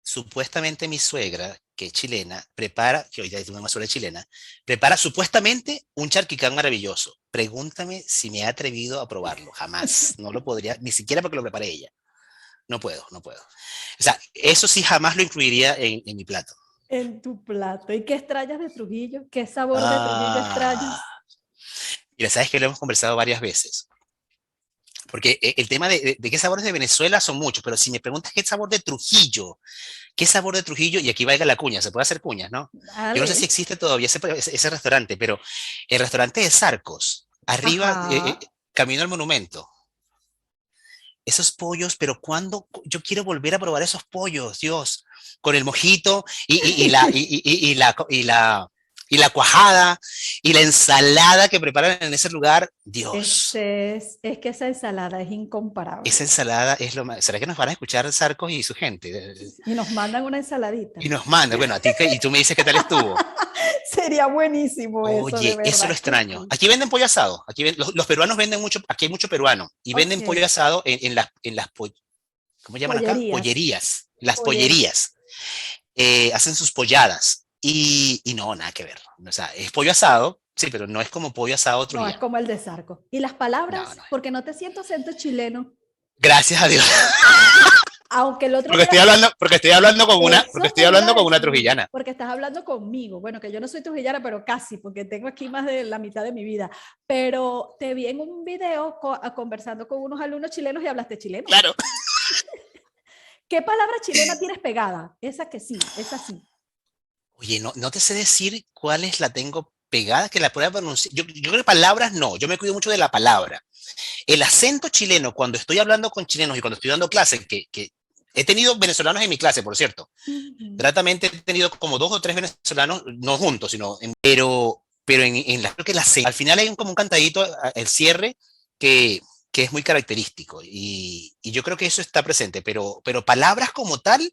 [SPEAKER 2] supuestamente mi suegra, que es chilena, prepara, que hoy ya es una suegra chilena, prepara supuestamente un charquicán maravilloso. Pregúntame si me he atrevido a probarlo. Jamás. No lo podría, ni siquiera porque lo prepare ella. No puedo, no puedo. O sea, eso sí jamás lo incluiría en mi plato.
[SPEAKER 1] En tu plato. ¿Y qué extrañas de Trujillo? ¿Qué sabor de Trujillo
[SPEAKER 2] Ah,
[SPEAKER 1] extrañas?
[SPEAKER 2] mira, sabes que lo hemos conversado varias veces. Porque el tema de qué sabores de Venezuela son muchos, pero si me preguntas qué sabor de Trujillo, y aquí valga la cuña, se puede hacer cuñas, ¿no? Yo no sé si
[SPEAKER 1] Dale.
[SPEAKER 2] existe todavía ese restaurante, pero el restaurante de Sarcos, arriba,
[SPEAKER 1] Ajá.
[SPEAKER 2] camino al monumento, esos pollos, pero cuando yo quiero volver a probar esos pollos, Dios, con el mojito y la cuajada y la ensalada que preparan en ese lugar, Dios.
[SPEAKER 1] Es que esa ensalada es
[SPEAKER 2] Esa
[SPEAKER 1] incomparable.
[SPEAKER 2] ensalada es lo más. ¿Será que nos van a escuchar Sarcos y su gente?
[SPEAKER 1] Y nos mandan una ensaladita.
[SPEAKER 2] Y nos manda, bueno, y tú me dices qué tal estuvo.
[SPEAKER 1] Sería buenísimo eso, de
[SPEAKER 2] Oye, eso lo
[SPEAKER 1] verdad que
[SPEAKER 2] extraño.
[SPEAKER 1] sí.
[SPEAKER 2] Aquí venden pollo asado. Los peruanos venden mucho, aquí hay mucho peruano, y
[SPEAKER 1] Ok.
[SPEAKER 2] venden pollo asado en las ¿cómo llaman acá?
[SPEAKER 1] Pollerías.
[SPEAKER 2] Pollerías. Las
[SPEAKER 1] Pollerías.
[SPEAKER 2] pollerías. Hacen sus polladas. Y no, nada que ver. O sea, es pollo asado, sí, pero no es como pollo asado
[SPEAKER 1] No, es
[SPEAKER 2] trujillano.
[SPEAKER 1] como el de Zarco. ¿Y las
[SPEAKER 2] No,
[SPEAKER 1] palabras?
[SPEAKER 2] no.
[SPEAKER 1] Porque no te siento acento chileno.
[SPEAKER 2] Gracias a Dios.
[SPEAKER 1] Aunque el otro
[SPEAKER 2] Porque
[SPEAKER 1] día,
[SPEAKER 2] estoy hablando, porque estoy hablando con una, porque
[SPEAKER 1] eso
[SPEAKER 2] estoy
[SPEAKER 1] te iba
[SPEAKER 2] hablando
[SPEAKER 1] a
[SPEAKER 2] con una
[SPEAKER 1] decir,
[SPEAKER 2] trujillana.
[SPEAKER 1] porque estás hablando conmigo. Bueno, que yo no soy trujillana, pero casi, porque tengo aquí más de la mitad de mi vida. Pero te vi en un video conversando con unos alumnos chilenos y hablaste chileno.
[SPEAKER 2] Claro.
[SPEAKER 1] ¿Qué palabra chilena tienes pegada? Esa que sí, esa sí.
[SPEAKER 2] Oye, no te sé decir cuáles la tengo pegada que la pueda pronunciar. Yo creo que palabras no, yo me cuido mucho de la palabra. El acento chileno, cuando estoy hablando con chilenos y cuando estoy dando clases, que he tenido venezolanos en mi clase, por cierto.
[SPEAKER 1] Ujú.
[SPEAKER 2] Gratamente he tenido como 2 o 3 venezolanos, no juntos, sino pero creo que al final hay como un cantadito, el cierre, que, que es muy característico y yo creo que eso está presente, pero palabras como tal,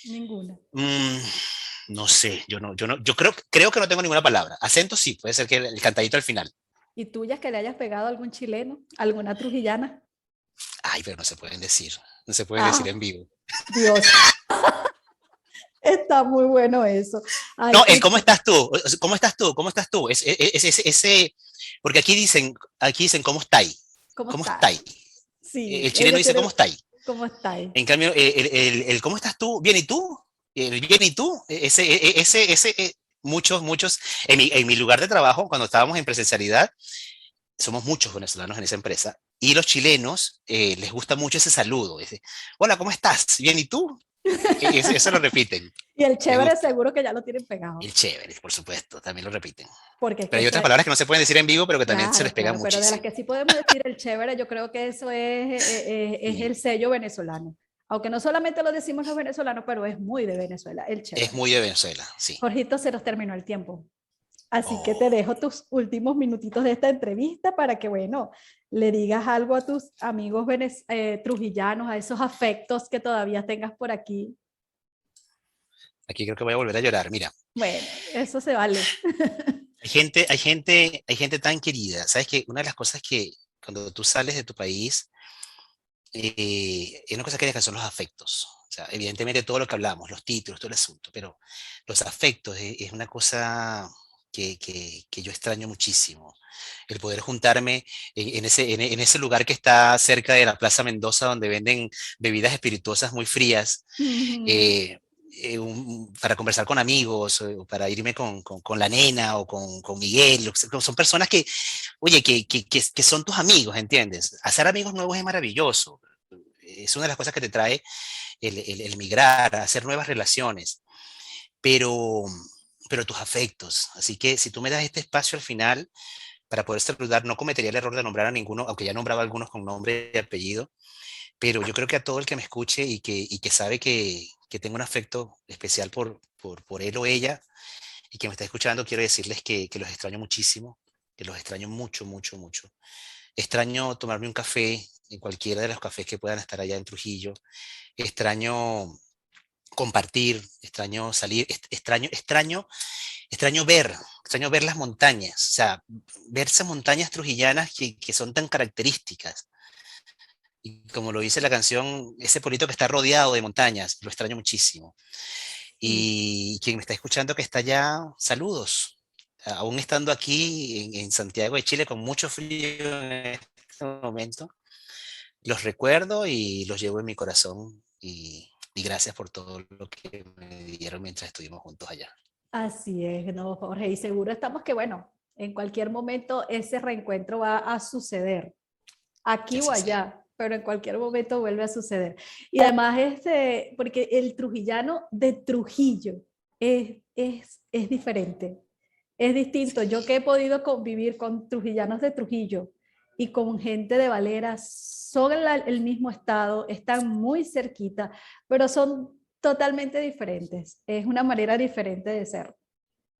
[SPEAKER 1] Ninguna.
[SPEAKER 2] mmm, no sé, yo creo que no tengo ninguna palabra. Acento sí, puede ser que el cantadito al final.
[SPEAKER 1] ¿Y tuyas que le hayas pegado a algún chileno? ¿Alguna trujillana?
[SPEAKER 2] Ay, pero no se pueden decir en
[SPEAKER 1] Ah,
[SPEAKER 2] vivo.
[SPEAKER 1] Dios, está muy bueno eso. Ay,
[SPEAKER 2] No, el
[SPEAKER 1] sí,
[SPEAKER 2] cómo estás tú, cómo estás tú, cómo estás tú, porque aquí dicen cómo estáis,
[SPEAKER 1] ¿cómo
[SPEAKER 2] cómo
[SPEAKER 1] estás?
[SPEAKER 2] estáis.
[SPEAKER 1] Sí,
[SPEAKER 2] El chileno
[SPEAKER 1] ellos
[SPEAKER 2] dice cómo
[SPEAKER 1] tienen,
[SPEAKER 2] estáis.
[SPEAKER 1] ¿cómo estáis?
[SPEAKER 2] En cambio, el cómo estás tú, bien y tú, el bien y tú, muchos, en mi lugar de trabajo, cuando estábamos en presencialidad, somos muchos venezolanos en esa empresa, y los chilenos les gusta mucho ese saludo, ese, hola, ¿cómo estás? Bien, ¿y tú? Eso lo repiten,
[SPEAKER 1] Y el
[SPEAKER 2] les
[SPEAKER 1] chévere
[SPEAKER 2] gusta.
[SPEAKER 1] seguro que ya lo tienen pegado,
[SPEAKER 2] El chévere, por supuesto, también lo repiten.
[SPEAKER 1] porque es que
[SPEAKER 2] Pero hay
[SPEAKER 1] eso
[SPEAKER 2] otras
[SPEAKER 1] es,
[SPEAKER 2] palabras que no se pueden decir en vivo, pero que también se les
[SPEAKER 1] claro,
[SPEAKER 2] pegan
[SPEAKER 1] claro, pero de las que
[SPEAKER 2] muchísimo.
[SPEAKER 1] sí podemos decir el chévere, yo creo que eso es
[SPEAKER 2] Sí.
[SPEAKER 1] el sello venezolano. Aunque no solamente lo decimos los venezolanos, pero es muy de Venezuela, el
[SPEAKER 2] Es
[SPEAKER 1] chévere.
[SPEAKER 2] muy de Venezuela, sí.
[SPEAKER 1] Jorgito, se nos terminó el tiempo. Así que te
[SPEAKER 2] Oh.
[SPEAKER 1] dejo tus últimos minutitos de esta entrevista para que, bueno, le digas algo a tus amigos trujillanos, a esos afectos que todavía tengas por aquí.
[SPEAKER 2] Aquí creo que voy a volver a llorar. Mira,
[SPEAKER 1] Bueno, eso se vale.
[SPEAKER 2] hay gente tan querida. Sabes que una de las cosas que cuando tú sales de tu país, es una cosa que son los afectos. O sea, evidentemente todo lo que hablamos, los títulos, todo el asunto, pero los afectos es una cosa que yo extraño muchísimo. El poder juntarme en ese lugar que está cerca de la Plaza Mendoza, donde venden bebidas espirituosas muy frías,
[SPEAKER 1] Ujú.
[SPEAKER 2] eh, para conversar con amigos, o para irme con la nena o con Miguel. Son personas que, oye, que son tus amigos, ¿entiendes? Hacer amigos nuevos es maravilloso. Es una de las cosas que te trae el migrar, hacer nuevas relaciones, pero, pero tus afectos. Así que si tú me das este espacio al final para poder saludar, no cometería el error de nombrar a ninguno, aunque ya nombraba a algunos con nombre y apellido, pero yo creo que a todo el que me escuche y que sabe que tengo un afecto especial por él o ella y que me está escuchando, quiero decirles que los extraño muchísimo, que los extraño mucho, mucho, mucho. Extraño tomarme un café en cualquiera de los cafés que puedan estar allá en Trujillo. Extraño compartir, extraño salir, extraño ver las montañas, o sea, ver esas montañas trujillanas que son tan características. Y como lo dice la canción, ese pueblito que está rodeado de montañas, lo extraño muchísimo.
[SPEAKER 1] Sí.
[SPEAKER 2] Y quien me está escuchando que está allá, saludos. Aún estando aquí en Santiago de Chile con mucho frío en este momento, los recuerdo y los llevo en mi corazón y gracias por todo lo que me dieron mientras estuvimos juntos allá.
[SPEAKER 1] Así es, ¿no, Jorge? Y seguro estamos que, bueno, en cualquier momento ese reencuentro va a suceder,
[SPEAKER 2] Que
[SPEAKER 1] aquí o
[SPEAKER 2] así sea.
[SPEAKER 1] allá, pero en cualquier momento vuelve a suceder. Y además, porque el trujillano de Trujillo es diferente, es distinto. Yo
[SPEAKER 2] Sí,
[SPEAKER 1] que he podido convivir con trujillanos de Trujillo y con gente de Valera, son el mismo estado, están muy cerquita, pero son totalmente diferentes. Es una manera diferente de ser.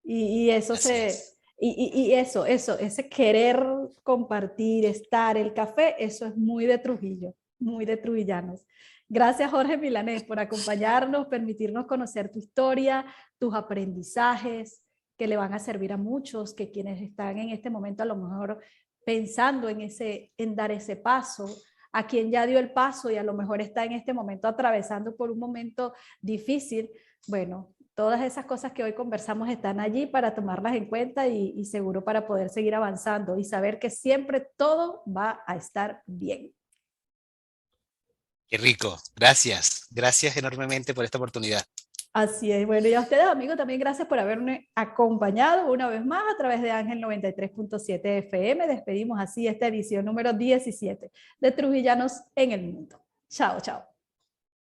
[SPEAKER 1] Y eso
[SPEAKER 2] así
[SPEAKER 1] se,
[SPEAKER 2] es.
[SPEAKER 1] y eso, ese querer compartir, estar, el café, eso es muy de Trujillo, muy de trujillanos. Gracias, Jorge Milanés, por acompañarnos, permitirnos conocer tu historia, tus aprendizajes, que le van a servir a muchos, que quienes están en este momento a lo mejor pensando en dar ese paso, a quien ya dio el paso y a lo mejor está en este momento atravesando por un momento difícil. Bueno, todas esas cosas que hoy conversamos están allí para tomarlas en cuenta y seguro para poder seguir avanzando y saber que siempre todo va a estar bien.
[SPEAKER 2] Qué rico. Gracias. Gracias enormemente por esta oportunidad.
[SPEAKER 1] Así es. Bueno, y a ustedes, amigos, también gracias por haberme acompañado una vez más a través de Ángel 93.7 FM. Despedimos así esta edición número 17 de Trujillanos en el Mundo. Chao, chao.